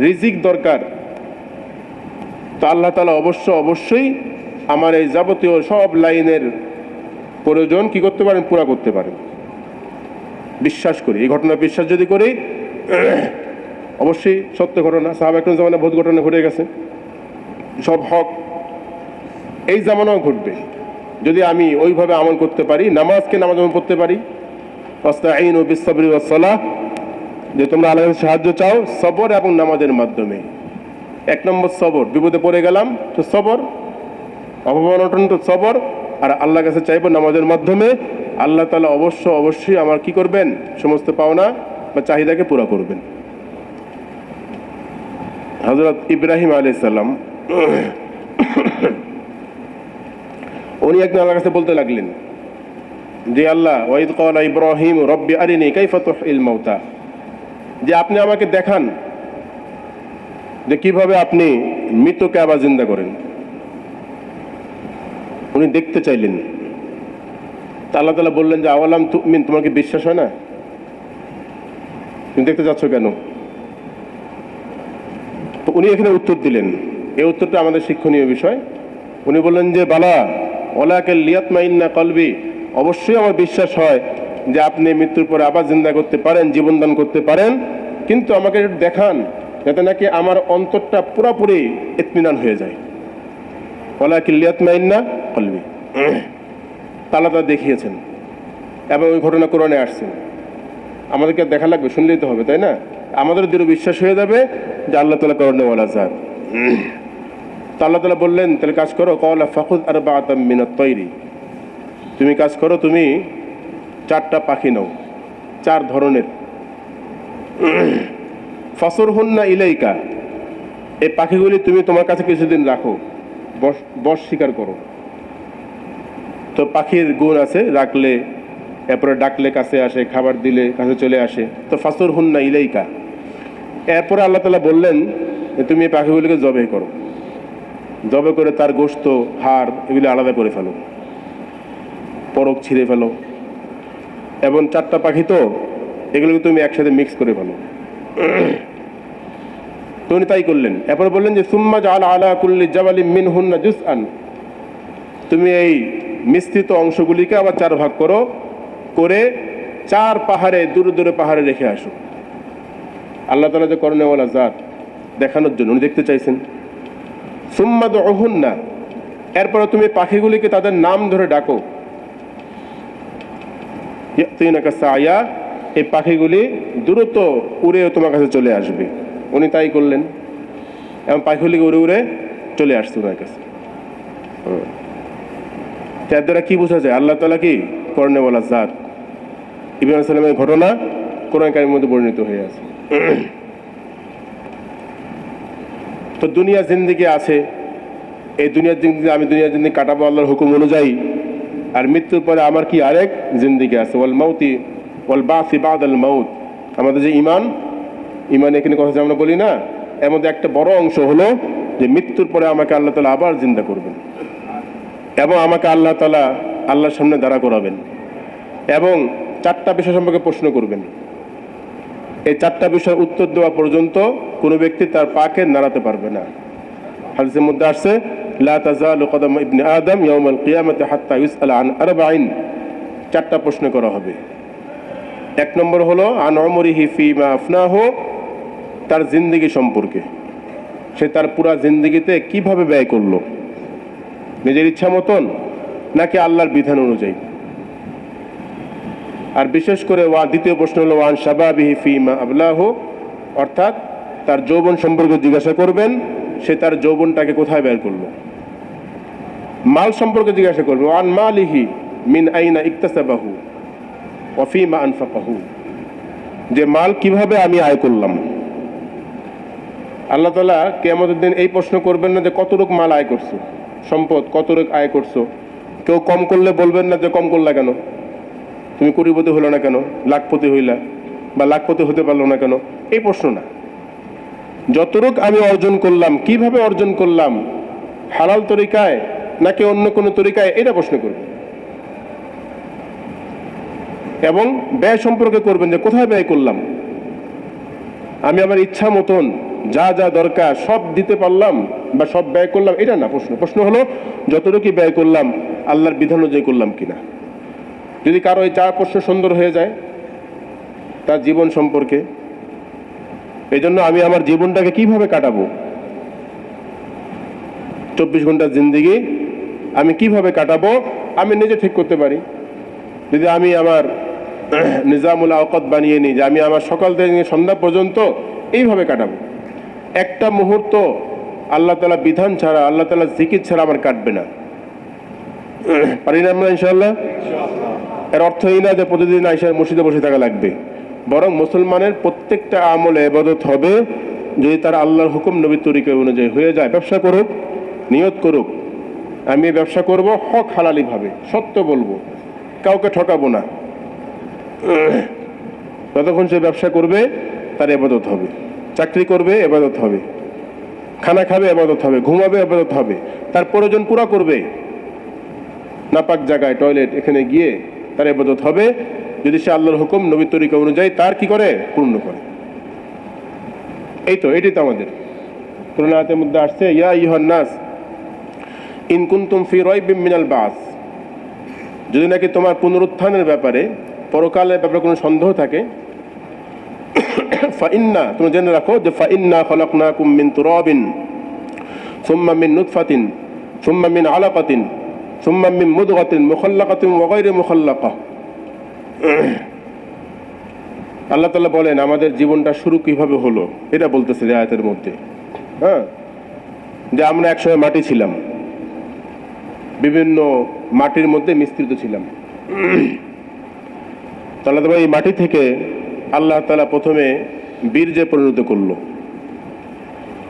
রিজিক দরকার, তো আল্লাহ তাআলা অবশ্যই আমার এই যাবতীয় সব লাইনের প্রয়োজন কি করতে পারেন? পুরা করতে পারেন। বিশ্বাস করি, এই ঘটনা বিশ্বাস যদি করি, অবশ্যই সত্য ঘটনা। সাহাবা একরাম জামানায় বহুত ঘটনা ঘটে গেছে, সব হক। এই জামানাও ঘটবে যদি আমি ওইভাবে আমল করতে পারি, নামাজকে নামাজ পড়তে পারি। ওয়াস্তাঈনু বিস-সাবরি ওয়াস-সালাহ, যে তোমরা আল্লাহর সাহায্য চাও সবর এবং নামাজের মাধ্যমে। এক নম্বর সবর, বিপদে পড়ে গেলাম তো সবর, অভাব-অনটন তো সবর, আর আল্লাহর কাছে চাইবো নামাজের মাধ্যমে। আল্লাহ তাআলা অবশ্যই আমার কি করবেন? সমস্ত পাওনা বা চাহিদাকে পুরা করবেন। হযরত ইব্রাহিম আলাইহিস সালাম উনি একদিন আল্লাহর কাছে বলতে লাগলেন যে আল্লাহ, ওয়াইদ ক্বালা ইব্রাহিম রব্বি আরিনি কাইফা তুহয়িল মাউতা, যে আপনি আমাকে দেখান যে কিভাবে আপনি মৃতকে আবার জিন্দা করেন। উনি দেখতে চাইলেন। তা আল্লাহ তাআলা বললেন যে আওয়ালাম তুমিন, তোমার কি বিশ্বাস হয় না? তুমি দেখতে যাচ্ছ কেন? তো উনি এখানে উত্তর দিলেন, এই উত্তরটা আমাদের শিক্ষণীয় বিষয়। উনি বললেন যে বালা ওয়ালাকিন লিয়াতমাইন্না কলবি, অবশ্যই আমার বিশ্বাস হয় যে আপনি মৃত্যুর পরে আবার জিন্দা করতে পারেন, জীবন দান করতে পারেন, কিন্তু আমাকে একটু দেখান যাতে নাকি আমার অন্তরটা পুরোপুরি ইতমিনান হয়ে যায়। ওয়ালাকিন লিয়াতমাইন্না কলবি, আল্লাহ তাআলা দেখিয়েছেন এবং ওই ঘটনা কোরআনে আসছেন। আমাদেরকে দেখা লাগবে? শুনলেই তো হবে, তাই না? আমাদের দৃঢ় বিশ্বাস হয়ে যাবে যে আল্লাহ তাআলা করণেওয়ালা জাত। তা আল্লাহ তাআলা বললেন, তাহলে কাজ করো, ক্বালা ফাখুয আরবাআতাম মিনাত তায়রি, তুমি কাজ করো, তুমি 4টা পাখি নাও, 4 ধরনের। ফাসুরহুন্না ইলাইকা, এই পাখিগুলি তুমি তোমার কাছে কিছুদিন রাখো, বশ শিকার করো। তো পাখির গুণ আছে, রাখলে, এরপরে ডাকলে কাছে আসে, খাবার দিলে কাছে চলে আসে। তো ফাসুরহুন্না ইলাইকা, এরপরে আল্লাহ তাআলা বললেন যে তুমি এই পাখিগুলিকে জবে করো, জবে করে তার গোশত, হাড় এগুলি আলাদা করে ফেলো, পরক ছিঁড়ে ফেলো, এবং 4টা পাখি তো এগুলোকে তুমি একসাথে মিক্স করে ফেলো। তো উনি তাই করলেন। এরপরে বললেন যে সুম্মা জাআল আলা কুল্লি জাবালিন মিনহুন্না জুজআন, তুমি এই মিশ্রিত অংশগুলিকে আবার 4 ভাগ করো, করে 4 পাহাড়ে, দূরে দূরে পাহাড়ে রেখে আসো। আল্লাহ তাআলা যে করণেওয়ালা জাত দেখানোর জন্য উনি দেখতে চাইছেন। সুম্মা দুউহুন্না, এরপরে তুমি পাখিগুলিকে তাদের নাম ধরে ডাকো। ইয়াতিনাকা সায়া, এই পাখিগুলি দ্রুত উড়ে তোমার কাছে চলে আসবে। উনি তাই করলেন এবং পাখিগুলিকে উড়ে উড়ে চলে আসছে ওনার কাছে। তার দ্বারা কি বোঝা যায়? আল্লাহ তাআলা কি করণেওয়ালা জাত। ইব্রাহিম আলাইহিস সালামের ঘটনা কোরআন কারীমের মধ্যে বর্ণিত হয়ে আছে। তো দুনিয়া জিন্দেগি আছে, এই দুনিয়ার জিন্দেগি আমি দুনিয়ার জিন্দেগি কাটাবো আল্লাহর হুকুম অনুযায়ী, আর মৃত্যুর পরে আমার কি আরেক জিন্দেগি আছে। ওয়াল মাউতি ওয়াল বাসি বাদাল মাউত, আমাদের যে ইমান এখানে কথা যে আমরা বলি না, এর মধ্যে একটা বড় অংশ হলো যে মৃত্যুর পরে আমাকে আল্লাহ তাআলা আবার জিন্দা করবেন এবং আমাকে আল্লাহ তাআলা আল্লাহর সামনে দাঁড়া করাবেন এবং 4টা বিষয় সম্পর্কে প্রশ্ন করবেন। এই 4টা বিষয়ের উত্তর দেওয়া পর্যন্ত কোনো ব্যক্তি তার পাকে নাড়াতে পারবে না। হাদিসের মধ্যে আসছে লা তাজালু কদম ইবনে আদম ইয়াউমাল কিয়ামাতি হাত্তা ইউসআল আন আরবাইন, 4টা প্রশ্ন করা হবে। 1 নম্বর হলো আন উমরিহি ফিমা আফনাহু, তার জিন্দেগি সম্পর্কে, সে তার পুরা জিন্দেগিতে কিভাবে ব্যয় করলো, নিজের ইচ্ছা মতন নাকি আল্লাহর বিধান অনুযায়ী। আর বিশেষ করে দ্বিতীয় প্রশ্ন হলো ওয়ান শাবাবিহি ফিমা আবলাহু, অর্থাৎ তার যৌবন সম্পর্কে জিজ্ঞাসা করবেন, সে তার যৌবনটাকে কোথায় ব্যয় করলো। মাল সম্পর্কে জিজ্ঞাসা করবে, ওয়ান মালিহি মিন আইনা ইকতাসাবাহু ওয়া ফিমা আনফাকাহু, যে মাল কিভাবে আমি আয় করলাম। আল্লাহ তাআলা কিয়ামতের দিন এই প্রশ্ন করবেন না যে কতটুক মাল আয় করছো, সম্পদ কতটুক আয় করছো। কেউ কম করলে বলবেন না যে কম করলা কেন, তুমি কোটিপতি হলো না কেন, লাখপতি হইলা, বা লাখপতি হতে পারলো না কেন, এই প্রশ্ন না। যতটুক আমি অর্জন করলাম, কিভাবে অর্জন করলাম, হালাল তরিকায় নাকি অন্য কোনো তরিকায়, এটা প্রশ্ন করবেন। এবং ব্যয় সম্পর্কে করবেন যে কোথায় ব্যয় করলাম। আমি আমার ইচ্ছা মতন যা যা দরকার সব দিতে পারলাম বা সব ব্যয় করলাম, এটা না প্রশ্ন। প্রশ্ন হলো যতটুকু ব্যয় করলাম আল্লাহর বিধান অনুযায়ী করলাম কিনা। যদি কারো এই চার প্রশ্ন সুন্দর হয়ে যায় তার জীবন সম্পর্কে, এই জন্য আমি আমার জীবনটাকে কিভাবে কাটাবো, 24 ঘন্টার জিন্দেগি আমি কিভাবে কাটাবো আমি নিজে ঠিক করতে পারি। যদি আমি আমার নিজামুল আওকাত বানিয়ে নিই যে আমি আমার সকাল থেকে সন্ধ্যা পর্যন্ত এইভাবে কাটাবো, একটা মুহূর্ত আল্লাহ তাআলা বিধান ছাড়া, আল্লাহ তাআলা জিকির ছাড়া আমার কাটবে না। পারি না আমরা ইনশাআল্লাহ? এর অর্থ এই না যে প্রতিদিন আইসা মসজিদে বসে থাকা লাগবে, বরং মুসলমানের প্রত্যেকটা আমলে ইবাদত হবে যদি তার আল্লাহর হুকুম নবীর তরিকা অনুযায়ী হয়ে যায়। ব্যবসা করুক, নিয়ত করুক আমি ব্যবসা করব হক হালালি ভাবে, সত্য বলবো, কাউকে ঠকাবো না। যতক্ষণ সে ব্যবসা করবে তার ইবাদত হবে, চাকরি করবে ইবাদত হবে, খানা খাবে ইবাদত হবে, ঘুমাবে ইবাদত হবে, তার প্রয়োজন পুরা করবে। নাপাক জায়গায় টয়লেট এখানে গিয়ে তার ইবাদত হবে যদি সে আল্লাহর হুকুম নবীর তরিকা অনুযায়ী তার কি করে, পূর্ণ করে। এটাই তো আমাদের কোরআন আয়াতের মধ্যে আসছে, ইয়া আইয়ুহান নাস ইন কুনতুম ফি রাইবিম মিনাল বাস, যদি নাকি তোমার পুনরুত্থানের ব্যাপারে, পরকালের ব্যাপারে কোনো সন্দেহ থাকে, ফাইন্না, তুমি জেনে রাখো যে ফাইন্না খলাকনাকুম মিন তুরাবিন সুম্মা মিন নুতফাতিন সুম্মা মিন আলাকাতিন সুম্মা মিন মুদগাতিন মুখাল্লাকাতিন ওয়া গায়রি মুখাল্লাকা। আল্লাহ তাআলা বলেন আমাদের জীবনটা শুরু কিভাবে হলো এটা বলতেছে এই আয়াতের মধ্যে। হ্যাঁ, যে আমরা একসময় মাটি ছিলাম, বিভিন্ন মাটির মধ্যে মিশ্রিত ছিলাম। তাহলে তো এই মাটি থেকে আল্লাহ তাআলা প্রথমে বীর্যে পরিণত করলো,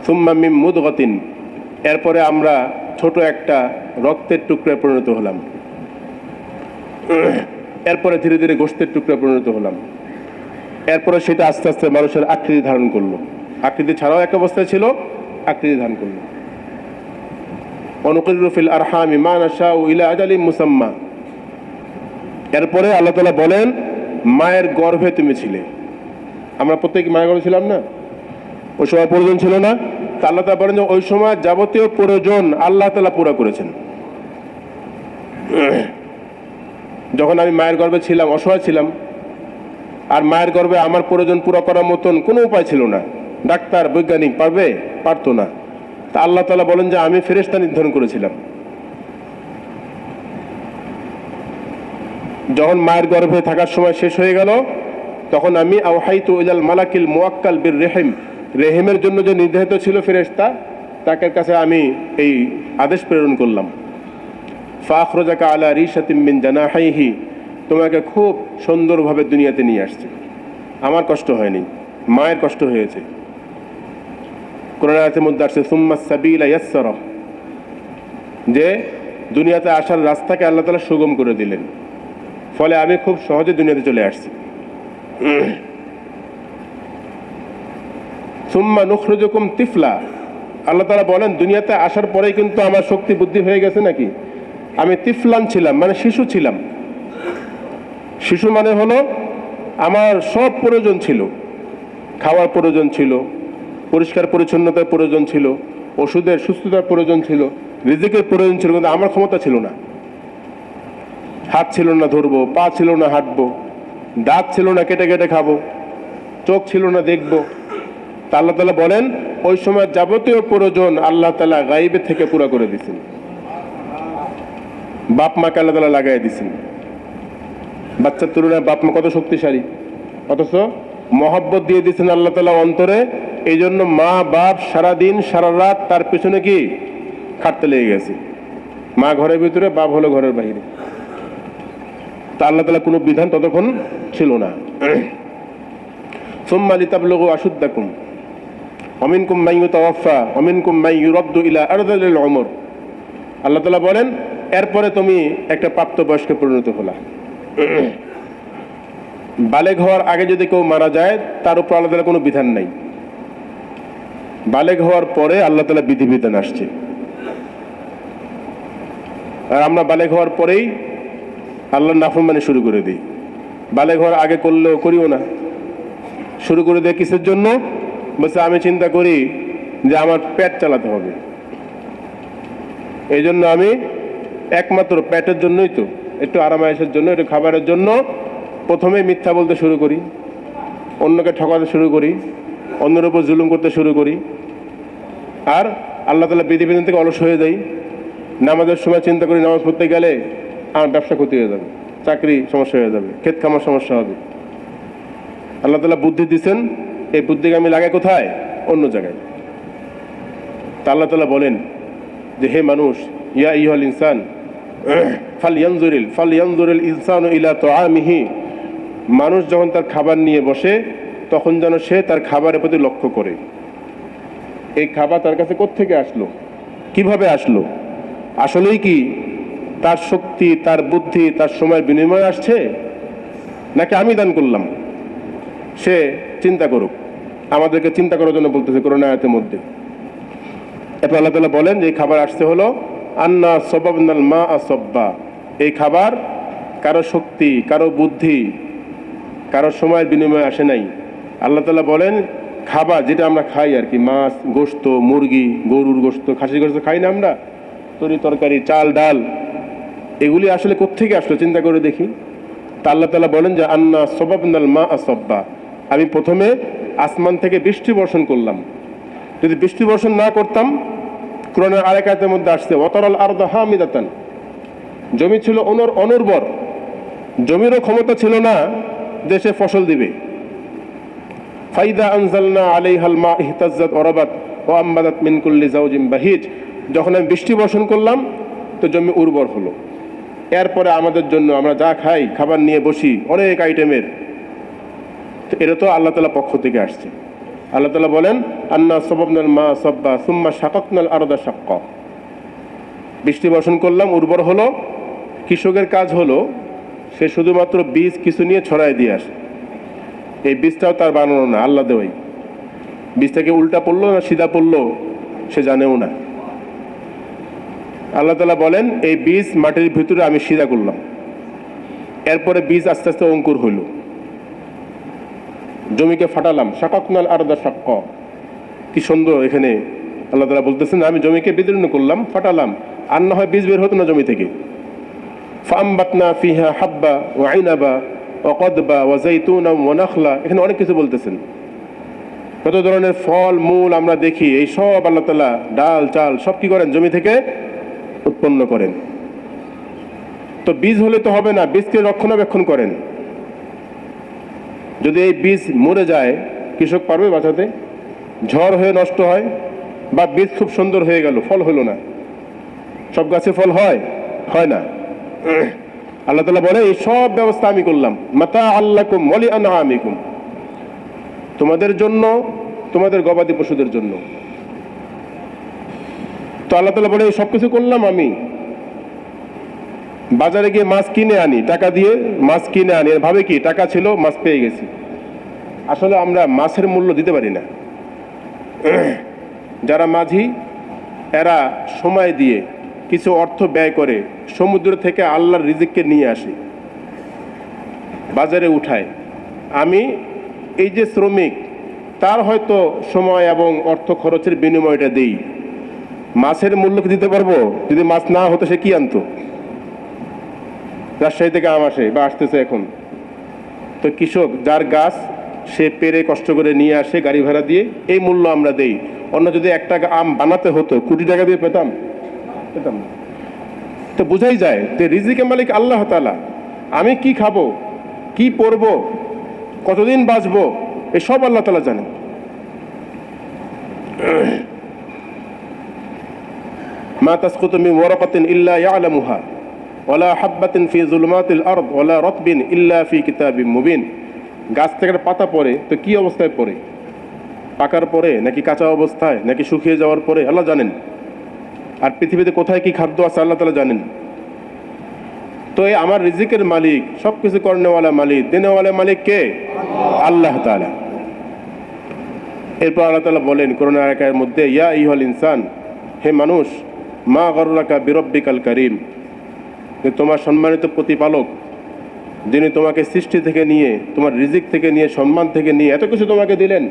সুম্মা মিন মুদগাতিন, এরপরে আমরা ছোট একটা রক্তের টুকরায় পরিণত হলাম, এরপরে ধীরে ধীরে গোশতের টুকরায় পরিণত হলাম, এরপরে সেটা আস্তে আস্তে মানুষের আকৃতি ধারণ করলো, আকৃতি ছাড়াও এক অবস্থায় ছিল, আকৃতি ধারণ করলো। অনুকিরু ফিল আরহামি মা নাশাউ ইলা আজালিম মুসাম্মা, এরপরে আল্লাহ তাআলা বলেন মায়ের গর্ভে তুমি ছিলে। আমরা প্রত্যেক মায়ের গর্ভে ছিলাম না? ওই সময় প্রয়োজন ছিল না? তা আল্লাহ তাআলা বলেন যে ওই সময় যাবতীয় প্রয়োজন আল্লাহ তাআলা পুরা করেছেন। যখন আমি মায়ের গর্ভে ছিলাম, অসহায় ছিলাম, আর মায়ের গর্ভে আমার প্রয়োজন পুরো করার মতন কোনো উপায় ছিল না, ডাক্তার বৈজ্ঞানিক পারতো না। তা আল্লাহ তাআলা বলেন যে আমি ফেরেশতা নির্ধারণ করেছিলাম। যখন মায়ের গর্ভে থাকার সময় শেষ হয়ে গেল, তখন আমি আওহাইতু ইলাল মালাকিল মুওয়াক্কাল বির রেহিম, রেহিমের জন্য যে নির্ধারিত ছিল ফেরেশতা, তার কাছে আমি এই আদেশ প্রেরণ করলাম, ফাখরাজাকা আলা রিশাতিম মিন জানাহিহি, তোমাকে খুব সুন্দরভাবে দুনিয়াতে নিয়ে আসছে। আমার কষ্ট হয়নি, মায়ের কষ্ট হয়েছে। কোরআন আয়াতের মধ্যে আসছে সুম্মাস সাবিলা ইয়াসসারা, যে দুনিয়াতে আসার রাস্তাকে আল্লাহ তাআলা সুগম করে দিলেন, ফলে আমি খুব সহজে দুনিয়াতে চলে আসছি। সুম্মা নুখরিজুকুম তিফলা, আল্লাহ তাআলা বলেন দুনিয়াতে আসার পরেই কিন্তু আমার শক্তি বুদ্ধি হয়ে গেছে নাকি? আমি তিফলান ছিলাম, মানে শিশু ছিলাম। শিশু মানে হলো আমার সব প্রয়োজন ছিল, খাওয়ার প্রয়োজন ছিল, পরিষ্কার পরিচ্ছন্নতার প্রয়োজন ছিল, ওষুধের সুস্থতার প্রয়োজন ছিল, রিজিকের প্রয়োজন ছিল, কিন্তু আমার ক্ষমতা ছিল না। হাত ছিল না ধরবো, পা ছিল না হাঁটবো, দাঁত ছিল না কেটে কেটে খাবো, চোখ ছিল না দেখবো। তা আল্লাহ তাআলা বলেন ওই সময় যাবতীয় প্রয়োজন আল্লাহ তাআলা গায়বে থেকে পুরা করে দিয়েছেন। বাপ মাকে আল্লাহ তাআলা লাগাই দিয়েছেন। বাচ্চার তুলনায় বাপ মা কত শক্তিশালী, অথচ মহব্বত দিয়ে দিয়েছেন আল্লাহ তাআলা অন্তরে। এই জন্য মা বাপ সারাদিন সারা রাত তার পিছনে কি খাটতে লেগে গেছে। মা ঘরের ভিতরে, বাপ হলো ঘরের বাইরে। তা আল্লাহ তাআলা কোনো বিধান ততক্ষণ ছিল না। সুম্মা লিতাবলুগু আশুদ্দাকুম ওয়া মিনকুম মান ইউতাওয়াফা ওয়া মিনকুম মান ইউরাদ্দু ইলা আরযালিল উমর। আল্লাহ তাআলা বলেন এরপরে তুমি একটা প্রাপ্তবয়স্কে পরিণত হলা। বালেগ হওয়ার আগে যদি কেউ মারা যায় তার উপর আল্লাহ তাআলা কোনো বিধান নাই। বালেগ হওয়ার পরে আল্লাহ তাআলা বিধিবিধান আসছে। আর আমরা বালেগ হওয়ার পরেই আল্লাহর নাফরমানি শুরু করে দিই। বালেগ হওয়ার আগে করলেও করিও না, শুরু করে দেয় কিসের জন্য? বলছে আমি চিন্তা করি যে আমার পেট চালাতে হবে, এই জন্য আমি একমাত্র পেটের জন্যই তো, একটু আরামায়েশের জন্য, একটু খাবারের জন্য প্রথমে মিথ্যা বলতে শুরু করি, অন্যকে ঠকাতে শুরু করি, অন্যের উপর জুলুম করতে শুরু করি, আর আল্লাহ তাআলা বিধিবিধান থেকে অলস হয়ে যাই। নামাজের সময় চিন্তা করি নামাজ পড়তে গেলে আমার ব্যবসা ক্ষতি হয়ে যাবে, চাকরি সমস্যা হয়ে যাবে, ক্ষেত খামার সমস্যা হবে। আল্লাহ তাআলা বুদ্ধি দিচ্ছেন, এই বুদ্ধিকে আমি লাগাই কোথায়? অন্য জায়গায়। তা আল্লাহ তাআলা বলেন যে হে মানুষ, ইয়া আইয়ুহাল ইনসান ফালইয়ানজুরিল ইনসানু ইলা তাআমিহি, মানুষ যখন তার খাবার নিয়ে বসে তখন যেন সে তার খাবারের প্রতি লক্ষ্য করে। এই খাবার তার কাছে কোত্থেকে আসলো, কিভাবে আসলো, আসলেই কি তার শক্তি, তার বুদ্ধি, তার সময়ের বিনিময়ে আসছে, নাকি আমি দান করলাম? সে চিন্তা করুক। আমাদেরকে চিন্তা করার জন্য বলতেছে কোরআন আয়াতের মধ্যে। এরপর আল্লাহ তাআলা বলেন যে এই খাবার আসতে হলো আন্না সাবাবনাল মাআ সাব্বা, এই খাবার কারো শক্তি, কারো বুদ্ধি, কারো সময়ের বিনিময়ে আসে নাই। আল্লাহ তাআলা বলেন খাবার যেটা আমরা খাই আর কি, মাছ, গোশত, মুরগি, গরুর গোশত, খাসির গোশত খাই না আমরা, তরি তরকারি, চাল ডাল, এগুলি আসলে কোত্থেকে আসলো চিন্তা করে দেখি। তা আল্লাহ তাআলা বলেন যে আন্না সাবাবনাল মাআ সাব্বা, আমি প্রথমে আসমান থেকে বৃষ্টি বর্ষণ করলাম। যদি বৃষ্টি বর্ষণ না করতাম, কোরআনের আরেক আয়াতের মধ্যে আসছে ওয়াতারাল আরদা হামিদাতান, জমি ছিল অনুর্বর, জমিরও ক্ষমতা ছিল না দেশে ফসল দিবে। ফাইদা আনজালনা আলাইহাল মা ইহতাজ্জাত ওয়ারাবাত ওয়া আমবাদাত মিন কুল্লি যাওজিন বাহিজ, যখন আমি বৃষ্টি বর্ষণ করলাম তো জমি উর্বর হলো। এরপরে আমাদের জন্য আমরা যা খাই, খাবার নিয়ে বসি অনেক আইটেমের, এটা তো আল্লাহ তাআলার পক্ষ থেকে আসছে। আল্লাহ তাআলা বলেন আন্না সাবাবনাল মা সাব্বা সুম্মা শাকাকনাল আরদা শাক্কা, বৃষ্টি বর্ষণ করলাম, উর্বর হলো। কৃষকের কাজ হলো সে শুধুমাত্র বীজ কিছু নিয়ে ছড়াই দিয়ে আসে। এই বীজটাও তার বানানো না, আল্লাহ দেওয়াই। বীজটাকে উল্টা পড়লো না সিধা পড়লো সে জানেও না। আল্লাহ তাআলা বলেন এই বীজ মাটির ভিতরে আমি সিধা করলাম, এরপরে বীজ আস্তে আস্তে অঙ্কুর হইল, জমিকে ফাটালাম। শাকাকনাল আরদা শাক্কা, কি সুন্দর এখানে আল্লাহ তাআলা বলতেছেন আমি জমিকে বিদীর্ণ করলাম, ফাটালাম, আর না হয় বীজ বের হতো না জমি থেকে। ফাআমবাতনা ফিহা হাব্বা ওয়া আইনাবা ওয়া কদবা ওয়া যাইতুনা ওয়া নাখলা, এখানে অনেক কিছু বলতেছেন। কত ধরনের ফল মূল আমরা দেখি, এই সব আল্লাহ তাআলা ডাল চাল সব কি করেন? জমি থেকে উৎপন্ন করেন। তো বীজ হলে তো হবে না, বীজকে রক্ষণাবেক্ষণ করেন। যদি এই বীজ মরে যায় কৃষক পারবে বাঁচাতে? ঝড় হয়ে নষ্ট হয়, বা বীজ খুব সুন্দর হয়ে গেল, ফল হলো না, সব গাছে ফল হয়? হয় না। আল্লাহ তাআলা বলে এই সব ব্যবস্থা আমি করলাম, মাতা আল্লাকুম ওয়া লিআনআমিকুম, তোমাদের জন্য, তোমাদের গবাদি পশুদের জন্য। তো আল্লাহ তাআলা বলে এই সব কিছু করলাম আমি। বাজারে গিয়ে মাছ কিনে আনি, টাকা দিয়ে মাছ কিনে আনি, ভাবে কি টাকা ছিল মাছ পেয়ে গেছি। আসলে আমরা মাছের মূল্য দিতে পারি না। যারা মাঝি এরা সময় দিয়ে কিছু অর্থ ব্যয় করে সমুদ্র থেকে আল্লাহর রিজিককে নিয়ে আসে, বাজারে উঠায়। আমি এই যে শ্রমিক, তার হয়তো সময় এবং অর্থ খরচের বিনিময়টা দেই, মাছের মূল্য কি দিতে পারবো? যদি মাছ না হতো সে কি আনতো? রাজশাহী থেকে আম আসে বা আসতেছে এখন, তো কৃষক যার গাছ সে পেরে কষ্ট করে নিয়ে আসে গাড়ি ভাড়া দিয়ে, এই মূল্য আমরা দেই। অন্য যদি 1 টাকা আম বানাতে হতো কোটি টাকা দিয়ে পেতাম না। তো বোঝাই যায় যে রিজিকের মালিক আল্লাহ তাআলা। আমি কি খাবো, কি পরবো, কতদিন বাঁচবো, এসব আল্লাহ তাআলা জানেন। মা তাসকুতু মিন ওয়ারাকাতিন ইল্লা ইয়ালামুহা ওয়ালা হাববাতিন ফি যুলুমাতিল আরদ ওয়ালা রাতবিন ইল্লা ফি কিতাবিম মুবিন। গাছ থেকে একটা পাতা পড়ে তো কি অবস্থায় পড়ে, পাকার পরে নাকি কাঁচা অবস্থায় নাকি শুকিয়ে যাওয়ার পরে আল্লাহ জানেন। আর পৃথিবীতে কোথায় কি খাদ্য আছে আল্লাহ তাআলা জানেন। তো এই আমার রিজিকের মালিক, সব কিছু করনেওয়ালা মালিক, দেনেওয়ালা মালিক কে? আল্লাহ তাআলা। এরপর আল্লাহ তাআলা বলেন কোরআন আয়াতের মধ্যে, ইয়া আইয়ুহাল ইনসান, হে মানুষ, মা গররাকা বিরব্বিকাল কারীম, যে তোমার সম্মানিত প্রতিপালক, যিনি তোমাকে সৃষ্টি থেকে নিয়ে, তোমার রিজিক থেকে নিয়ে, সম্মান থেকে নিয়ে এত কিছু তোমাকে দিলেন,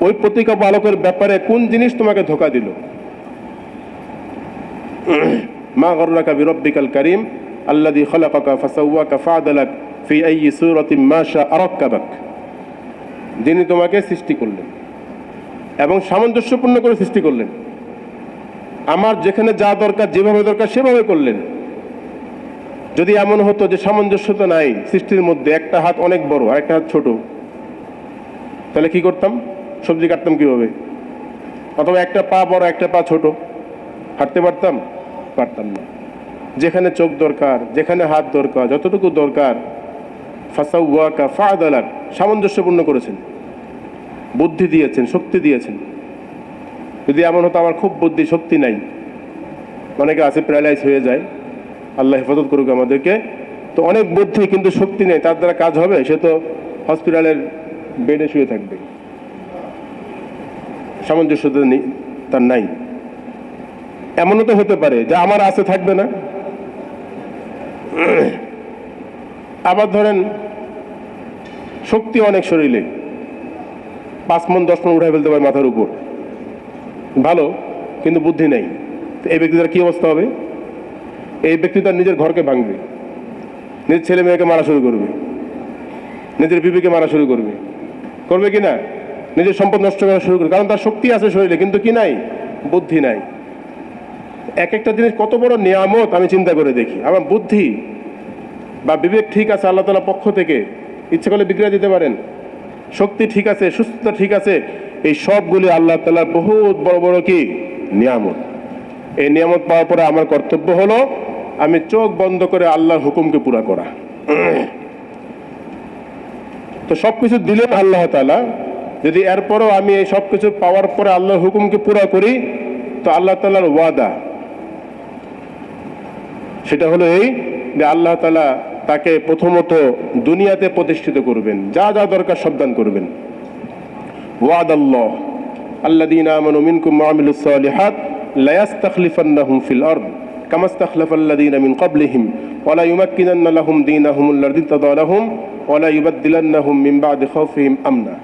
ওই প্রতিপালকের ব্যাপারে কোন জিনিস তোমাকে ধোঁকা দিল? মা গররাকা বিরব্বিকাল কারীম আল্লাযী খালাকাকা ফাসাওয়াকা ফাআদালাক ফি আইয়ি সূরাতিন মা শাআ রাক্কাবাক, যিনি তোমাকে সৃষ্টি করলেন এবং সামঞ্জস্যপূর্ণ করে সৃষ্টি করলেন। আমার যেখানে যা দরকার, যেভাবে দরকার সেভাবে করলেন। যদি এমন হতো যে সামঞ্জস্যতা নাই সৃষ্টির মধ্যে, একটা হাত অনেক বড় আর একটা হাত ছোট, তাহলে কি করতাম? সবজি কাটতাম কিভাবে? অথবা একটা পা বড় একটা পা ছোট, হাঁটতে পারতাম? পারতাম না। যেখানে চোখ দরকার, যেখানে হাত দরকার, যতটুকু দরকার, ফাসাওয়াকা ফাআদালাক, সামঞ্জস্যপূর্ণ করেছেন, বুদ্ধি দিয়েছেন, শক্তি দিয়েছেন। যদি এমন হতো আমার খুব বুদ্ধি শক্তি নাই, অনেকে আছে প্যারালাইজ হয়ে যায়, আল্লাহ হেফাজত করুক আমাদেরকে, তো অনেক বুদ্ধি কিন্তু শক্তি নেই, তার দ্বারা কাজ হবে? সে তো হসপিটালের বেডে শুয়ে থাকবে, সামঞ্জস্যতা তার নাই। এমনও তো হতে পারে যে আমার আছে থাকবে না। আবার ধরেন শক্তি অনেক শরীরে, 5 মণ 10 মণ উঠাই ফেলতে পারে মাথার উপর, ভালো, কিন্তু বুদ্ধি নেই। এই ব্যক্তিটার কি অবস্থা হবে? এই ব্যক্তি তার নিজের ঘরকে ভাঙবে, নিজের ছেলে মেয়েকে মারা শুরু করবে, নিজের বিবিকে মারা শুরু করবে, করবে কি না? নিজের সম্পদ নষ্ট করা শুরু করবে, কারণ তার শক্তি আছে শরীরে, কিন্তু কি নাই? বুদ্ধি নাই। এক একটা জিনিস কত বড় নিয়ামত আমি চিন্তা করে দেখি। আমার বুদ্ধি বা বিবেক ঠিক আছে আল্লাহ তাআলার পক্ষ থেকে, ইচ্ছে করলে বিগড়ে দিতে পারেন। শক্তি ঠিক আছে, সুস্থতা ঠিক আছে, এই সবগুলি আল্লাহ তাআলার বহুত বড় বড় কি নিয়ামত। এই নিয়ামত পাওয়ার পরে আমার কর্তব্য হলো আমি চোখ বন্ধ করে আল্লাহর হুকুমকে পুরা করা। তো সবকিছু দিলেন আল্লাহ তাআলা, যদি এরপরও আমি এই সবকিছু পাওয়ার পরে আল্লাহর হুকুমকে পুরা করি, তো আল্লাহ তাআলার ওয়াদা সেটা হলো এই যে আল্লাহ তাআলা তাকে প্রথমত দুনিয়াতে প্রতিষ্ঠিত করবেন, যা যা দরকার সব দান করবেন। ওয়াদাল্লাহ আল্লাযীনা আমানু মিনকুম ওয়া আমিলুস সালিহাত লা ইস্তাখলিফান্নাহুম ফিল আরদ কামা ইস্তাখলাফাল্লাযীনা মিন ক্বাবলিহিম ওয়া লা ইউমাক্কিনান্না লাহুম দীনাহুম আল্লাযী ইরতাদা লাহুম ওয়া লা ইউবাদদিলান্নাহুম মিন বা'দি খাউফিহিম আমনা।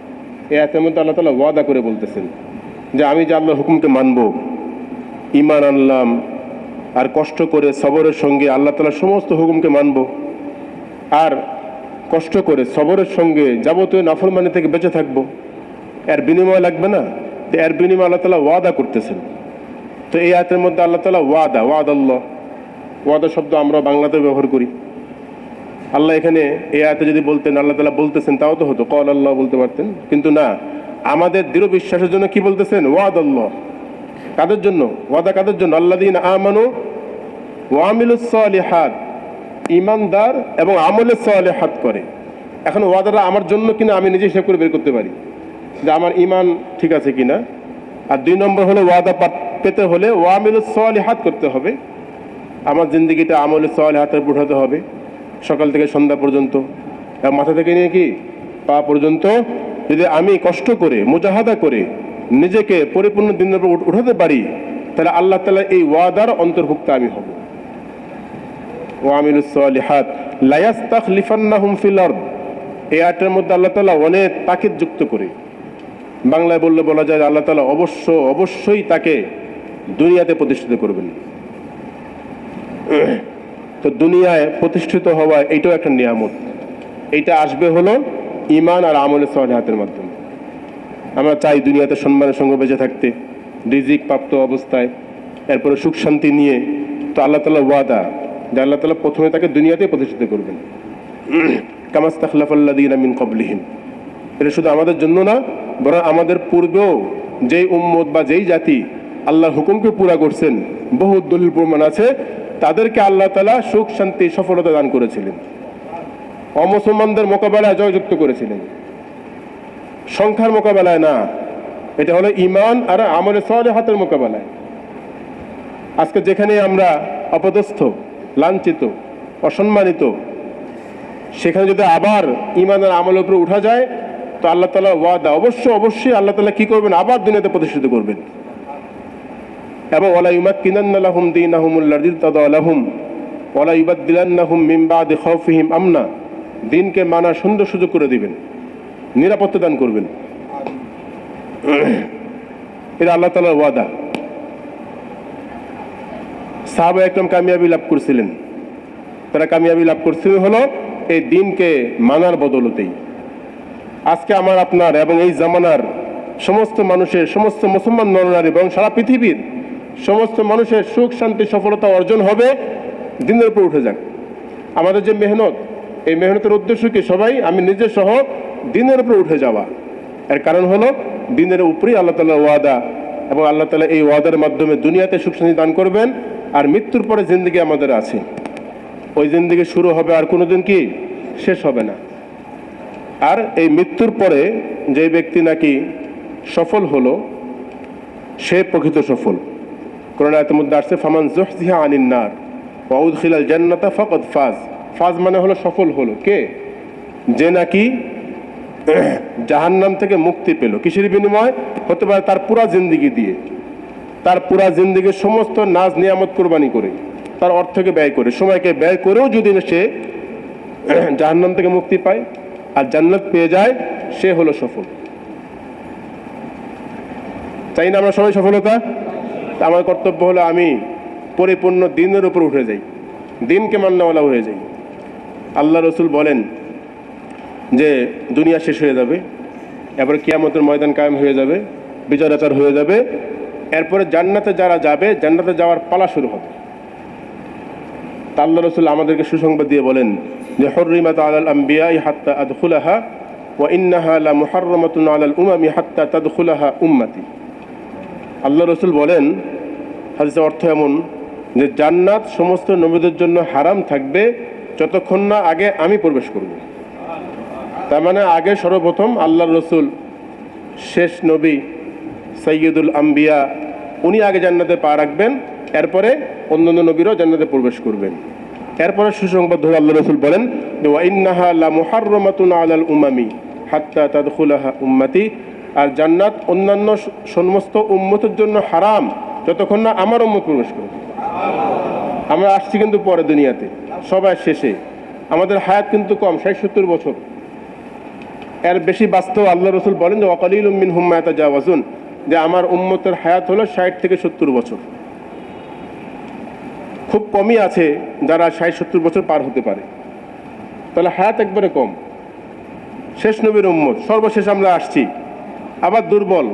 এই আয়াতের মধ্যে আল্লাহ তাআলা ওয়াদা করে বলতেছেন যে আমি যে আল্লাহর হুকুমকে মানব, ঈমান আনলাম, আর কষ্ট করে সবরের সঙ্গে আল্লাহ তাআলার সমস্ত হুকুমকে মানব, আর কষ্ট করে সবরের সঙ্গে যাবতীয় নাফরমানি থেকে বেঁচে থাকব, এর বিনিময় লাগবে না? তো এর বিনিময় আল্লাহ তাআলা ওয়াদা করতেছেন। তো এই আয়াতের মধ্যে আল্লাহ তাআলা ওয়াদাল্লাহ, ওয়াদা শব্দ আমরা বাংলাতে ব্যবহার করি। আল্লাহ এখানে এই আয়াতে যদি বলতেন আল্লাহ তাআলা বলতেছেন, তাও তো হতো, ক্বাল আল্লাহ বলতে পারতেন, কিন্তু না, আমাদের দৃঢ় বিশ্বাসের জন্য কি বলতেছেন? ওয়াদাল্লাহ। কাদের জন্য ওয়াদা? কাদের জন্য? আল্লাযীনা আমানু ওয়া আমিলুস সালিহাত, ঈমানদার এবং আমলে সালিহাত করে। এখন ওয়াদাটা আমার জন্য কিনা আমি নিজে হিসাব করে বের করতে পারি যে আমার ঈমান ঠিক আছে কিনা। আর 2 নম্বর হলো ওয়াদা পেতে হলে ওয়া আমিলুস সালিহাত করতে হবে, আমার জিন্দেগিটা আমলে সালিহাতের উঠাতে হবে, সকাল থেকে সন্ধ্যা পর্যন্ত, মাথা থেকে নিয়ে কি পা পর্যন্ত। যদি আমি কষ্ট করে মুজাহাদা করে নিজেকে পরিপূর্ণ দিনের উপর উঠাতে পারি, তাহলে আল্লাহ তাআলা এই ওয়াদার অন্তর্ভুক্ত আমি হব। ওয়া আমিলুস সালিহাত লা ইস্তাখলিফান্নাহুম ফিল আরদ, এই আয়াতের মধ্যে আল্লাহ তাআলা অনেক তাকিদ যুক্ত করে, বাংলায় বললে বলা যায় আল্লাহ তাআলা অবশ্যই তাকে দুনিয়াতে প্রতিষ্ঠিত করবেন। তো দুনিয়ায় প্রতিষ্ঠিত হওয়া এইটাও একটা নিয়ামত। এইটা আসবে হলো ঈমান আর আমলে সালিহাতের মাধ্যমে। আমরা চাই দুনিয়াতে সম্মানের সঙ্গে বেঁচে থাকতে, রিজিক প্রাপ্ত অবস্থায়, এরপরে সুখ শান্তি নিয়ে। তো আল্লাহ তাআলা ওয়াদা যে আল্লাহ তাআলা প্রথমে তাকে দুনিয়াতেই প্রতিষ্ঠিত করবেন। কামা ইস্তাখলাফাল্লাযীনা মিন ক্বাবলিহিম, এটা শুধু আমাদের জন্য না, বরং আমাদের পূর্বেও যেই উম্মত বা যেই জাতি আল্লাহর হুকুমকে পুরা করছেন, বহু দলিল প্রমাণ আছে, তাদেরকে আল্লাহ তাআলা সুখ শান্তি সফলতা দান করেছিলেন। অমুসলমানদের মোকাবেলায় জয়যুক্ত করেছিলেন, সংখ্যার মোকাবেলায় না। এটা হলো ঈমান আর আমলে সালেহাতের মোকাবেলায়। আজকে যেখানে আমরা অপদস্থ, লাঞ্ছিত, অসম্মানিত, সেখানে যদি আবার ঈমান আর আমলের উপরে উঠা যায় তো আল্লাহ তাআলা ওয়াদা, অবশ্যই আল্লাহ তাআলা কি করবেন, আবার দুনিয়াতে প্রতিষ্ঠিত করবেন। এবং ওয়ালা ইউমাক্কিনান্না লাহুম দীনাহুমুল্লাযী ইরতাদা লাহুম ওয়ালা ইউবাদদিলান্নাহুম মিন বাদি খাউফিহিম আমনা, দিনকে মানার সুন্দর সুযোগ করে দিবেন, নিরাপত্তা দান করবেন। এটা আল্লাহ তাআলার ওয়াদা। সাহাবা একরাম কামিয়াবি লাভ করছিলেন, তারা কামিয়াবি লাভ করছিলেন হলো এই দিনকে মানার বদলতেই। আজকে আমার আপনার এবং এই জামানার সমস্ত মানুষের, সমস্ত মুসলমান নরনারী এবং সারা পৃথিবীর সমস্ত মানুষের সুখ শান্তি সফলতা অর্জন হবে দিনের উপর উঠে যাক। আমাদের যে মেহনত, এই মেহনতের উদ্দেশ্য কি, সবাই আমি নিজে সহ দিনের উপর উঠে যাওয়া। এর কারণ হলো দিনের উপরেই আল্লাহ তাআলার ওয়াদা, এবং আল্লাহ তাআলা এই ওয়াদার মাধ্যমে দুনিয়াতে সুখ শান্তি দান করবেন। আর মৃত্যুর পরে জিন্দেগি আমাদের আছে, ওই জিন্দেগি শুরু হবে আর কোনোদিন কি শেষ হবে না। আর এই মৃত্যুর পরে যে ব্যক্তি নাকি সফল হলো সে প্রকৃত সফল। কোরআন আয়াতের মধ্যে আসছে ফামান যুহজিহা আনিন নার ওয়া উদখিলাল জান্নাতা ফাকাদ ফাজ। ফাজ মানে হলো সফল হলো কে, যে নাকি জাহান্নাম থেকে মুক্তি পেল। কিসের বিনিময়? হতে পারে তার পুরা জিন্দেগি দিয়ে, তার পুরা জিন্দেগির সমস্ত নাজ নিয়ামত কোরবানি করে, তার অর্থকে ব্যয় করে, সময়কে ব্যয় করেও যদি সে জাহান্নাম থেকে মুক্তি পায় আর জান্নাত পেয়ে যায়, সে হলো সফল। চাই না আমরা সবাই সফলতা? আমার কর্তব্য হলো আমি পরিপূর্ণ দিনের উপর উঠে যাই, দিনকে মান্যওয়ালা হয়ে যাই। আল্লাহ রসুল বলেন যে দুনিয়া শেষ হয়ে যাবে, এরপরে কিয়ামতের ময়দান কায়েম হয়ে যাবে, বিচারাচার হয়ে যাবে, এরপরে জান্নাতে যারা যাবে, জান্নাতে যাওয়ার পালা শুরু হবে। তা আল্লাহ রসুল আমাদেরকে সুসংবাদ দিয়ে বলেন যে হুররিমাত আলাল আম্বিয়াই হাত্তা আদখুলাহা ওয়া ইন্নাহা লা মুহাররামাতুন আলাল উমামি হাত্তা তাদখুলাহা উম্মতি। আল্লাহ রসুল বলেন, হাদিসের অর্থ এমন যে জান্নাত সমস্ত নবীদের জন্য হারাম থাকবে যতক্ষণ না আগে আমি প্রবেশ করব। তার মানে আগে সর্বপ্রথম আল্লাহ রসুল, শেষ নবী, সৈয়দুল আম্বিয়া, উনি আগে জান্নাতে পা রাখবেন, এরপরে অন্যান্য নবীরাও জান্নাতে প্রবেশ করবেন। এরপরে সুসংবাদ ধরে আল্লাহ রসুল বলেন যে ওয়া ইন্নাহা লা মুহাররামাতুন আলাল উমামি হাত্তা তাদখুলাহা উম্মতি। আর জান্নাত অন্যান্য সমস্ত উম্মতের জন্য হারাম যতক্ষণ না আমার উম্মত প্রবেশ করবে। আমরা আসছি কিন্তু পরে দুনিয়াতে, সবাই শেষে, আমাদের হায়াত কিন্তু কম, ৬০-৭০ বছর, এর বেশি বাস্তব। আল্লাহ রসুল বলেন যে ওয়াকালিলুম মিনহুম মা ইয়াতাজাওয়াজুন, যে আমার উম্মতের হায়াত হলো ৬০ থেকে ৭০ বছর। খুব কমই আছে যারা ৬০-৭০ বছর পার হতে পারে, তাহলে হায়াত একবারে কম। শেষ নবীর উম্মত, সর্বশেষ আমরা আসছি, আবার দুর্বল,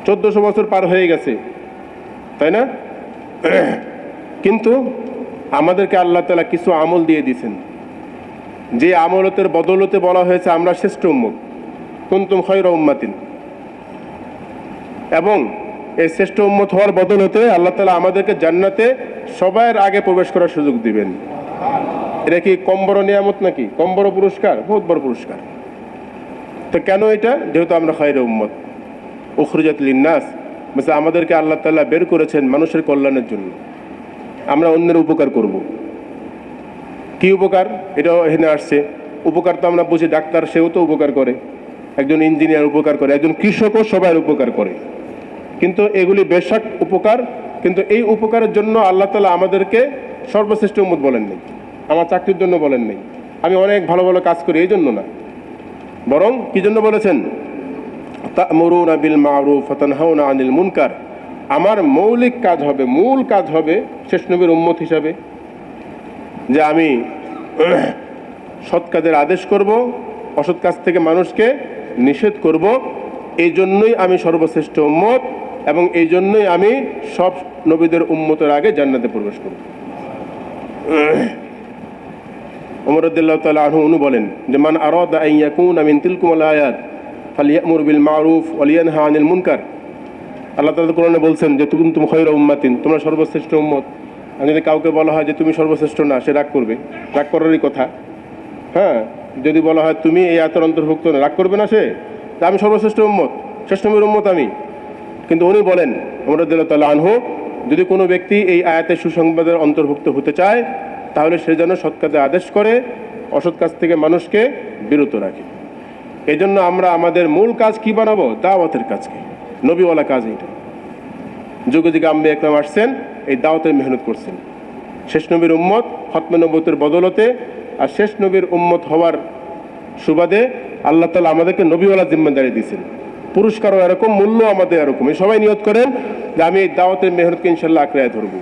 ১৪০০ বছর পার হয়ে গেছে, তাই না? কিন্তু আমাদেরকে আল্লাহ তাআলা কিছু আমল দিয়ে দিয়েছেন, যে আমলতের বদলতে বলা হয়েছে আমরা শ্রেষ্ঠ উম্মত, কুনতুম খায়রা উম্মাতিন। এবং এই শ্রেষ্ঠ উম্মত হওয়ার বদলতে আল্লাহ তাআলা আমাদেরকে জান্নাতে সবার আগে প্রবেশ করার সুযোগ দিবেন। এটা কি কম বড় নিয়ামত নাকি? কম বড় পুরস্কার? বহুত বড় পুরস্কার। তো কেন এটা? যেহেতু আমরা খায়রা উম্মত, উখরিজাত লিন্নাস, মানে আমাদেরকে আল্লাহ তাআলা বের করেছেন মানুষের কল্যাণের জন্য, আমরা অন্যের উপকার করব। কি উপকার? এটাও এখানে আসছে। উপকার তো আমরা বুঝি, ডাক্তার সেও তো উপকার করে, একজন ইঞ্জিনিয়ার উপকার করে, একজন কৃষকও সবাই উপকার করে, কিন্তু এগুলি বেশক উপকার, কিন্তু এই উপকারের জন্য আল্লাহ তাআলা আমাদেরকে সর্বশ্রেষ্ঠ উম্মত বলেন নাই, আমার চাকরির জন্য বলেন নাই, আমি অনেক ভালো ভালো কাজ করি এই জন্য না, বরং কি জন্য বলেছেন? তা'মুরুনা বিল মা'রুফ ওয়া তানহাউনা আনিল মুনকার। আমার মৌলিক কাজ হবে, মূল কাজ হবে শেষ নবীর উম্মত হিসাবে যে আমি সৎ কাজের আদেশ করব, অসৎ কাজ থেকে মানুষকে নিষেধ করব। এই জন্যই আমি সর্বশ্রেষ্ঠ উম্মত, এবং এই জন্যই আমি সব নবীদের উম্মতের আগে জান্নাতে প্রবেশ করব। ওমর রাদিয়াল্লাহু তাআলা আনহু উনি বলেন যে মান আরাদা আন ইয়াকুনা মিন তিলকুমুল আয়াত ফালিয়ামুর বিল মা'রুফ ওয়া লিয়ানহা আনিল মুনকার। আল্লাহ তাআলা কোরআনে বলছেন যে কুনতুম খায়রা উম্মাতিন, তোমরা সর্বশ্রেষ্ঠ উম্মত। আর যদি কাউকে বলা হয় যে তুমি সর্বশ্রেষ্ঠ না, সে রাগ করবে, রাগ করারই কথা। হ্যাঁ, যদি বলা হয় তুমি এই আয়াতের অন্তর্ভুক্ত না, রাগ করবে না সে? তা আমি সর্বশ্রেষ্ঠ উম্মত, শ্রেষ্ঠ নবীর উম্মত আমি। কিন্তু উনি বলেন ওমর রাদিয়াল্লাহু তাআলা আনহু, যদি কোনো ব্যক্তি এই আয়াতের সুসংবাদের অন্তর্ভুক্ত হতে চায় তাহলে সে যেন সৎ কাজে আদেশ করে, অসৎ কাজ থেকে মানুষকে বিরত রাখে। এই জন্য আমরা আমাদের মূল কাজ কি বানাবো? দাওয়াতের কাজকে, নবীওয়ালা কাজ। এইটা যুগে যুগে আম্বিয়া একরাম আসছেন, এই দাওয়াতের মেহনত করছেন। শেষ নবীর উম্মত খতমে নবুয়তের বদলতে আর শেষ নবীর উম্মত হওয়ার সুবাদে আল্লাহ তাআলা আমাদেরকে নবীওয়ালা জিম্মেদারি দিয়েছেন। পুরস্কারও এরকম, মূল্য আমাদের এরকম। এই সবাই নিয়ত করেন যে আমি এই দাওয়াতের মেহনতকে ইনশাল্লাহ আঁকড়ায় ধরবো,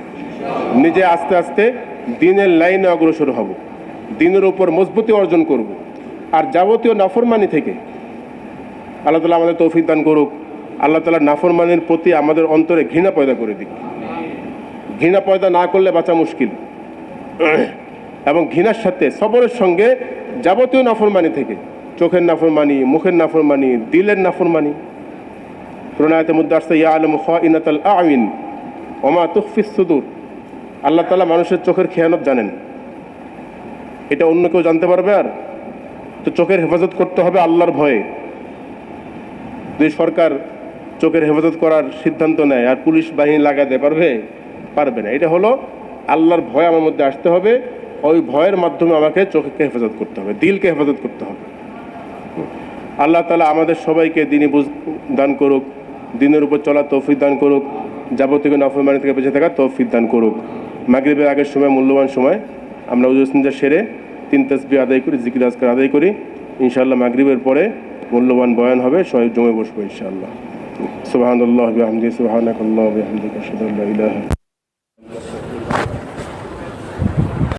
নিজে আস্তে আস্তে দিনের লাইনে অগ্রসর হব, দিনের উপর মজবুতি অর্জন করব। আর যাবতীয় নাফরমানি থেকে আল্লাহ তাআলা আমাদের তৌফিক দান করুক। আল্লাহ তাআলা নাফরমানির প্রতি আমাদের অন্তরে ঘৃণা পয়দা করে দিক। ঘৃণা পয়দা না করলে বাঁচা মুশকিল। এবং ঘৃণার সাথে সবরের সঙ্গে যাবতীয় নাফরমানি থেকে, চোখের নাফরমানি, মুখের নাফরমানি, দিলের নাফরমানি। কোরআন আয়াতের মধ্যে আসছে ইয়ালামু খাইনাতাল আ'য়ুন ওয়া মা তুখফিস সুদূর। আল্লাহ তাআলা মানুষের চোখের খেয়ানত জানেন, এটা অন্য কেউ জানতে পারবে? আর তো চোখের হেফাজত করতে হবে আল্লাহর ভয়ে। যদি সরকার চোখের হেফাজত করার সিদ্ধান্ত নেয় আর পুলিশ বাহিনী লাগাতে পারবে না। এটা হলো আল্লাহর ভয় আমার মধ্যে আসতে হবে। ওই ভয়ের মাধ্যমে আমাকে চোখকে হেফাজত করতে হবে, দিলকে হেফাজত করতে হবে। আল্লাহ তাআলা আমাদের সবাইকে দিনই বুঝ দান করুক, দিনের উপর চলার তৌফিক দান করুক, যাবতীয় নাফরমানি থেকে বেঁচে থাকার তৌফিক দান করুক। মাগরিবের আগের সময়, মূল্যবান সময়, আমরা উজু সিজদা সেরে 3 তাসবিহ আদায় করি, জিকির আজকার আদায় করি। ইনশাআল্লাহ মাগরিবের পরে মূল্যবান বয়ান হবে, সবাই জমে বসবো ইনশাআল্লাহ। সুবহানাল্লাহি ওয়া বিহামদিহি, সুবহানাকাল্লাহি ওয়া বিহামদিকা, আশহাদু আল্লা ইলাহা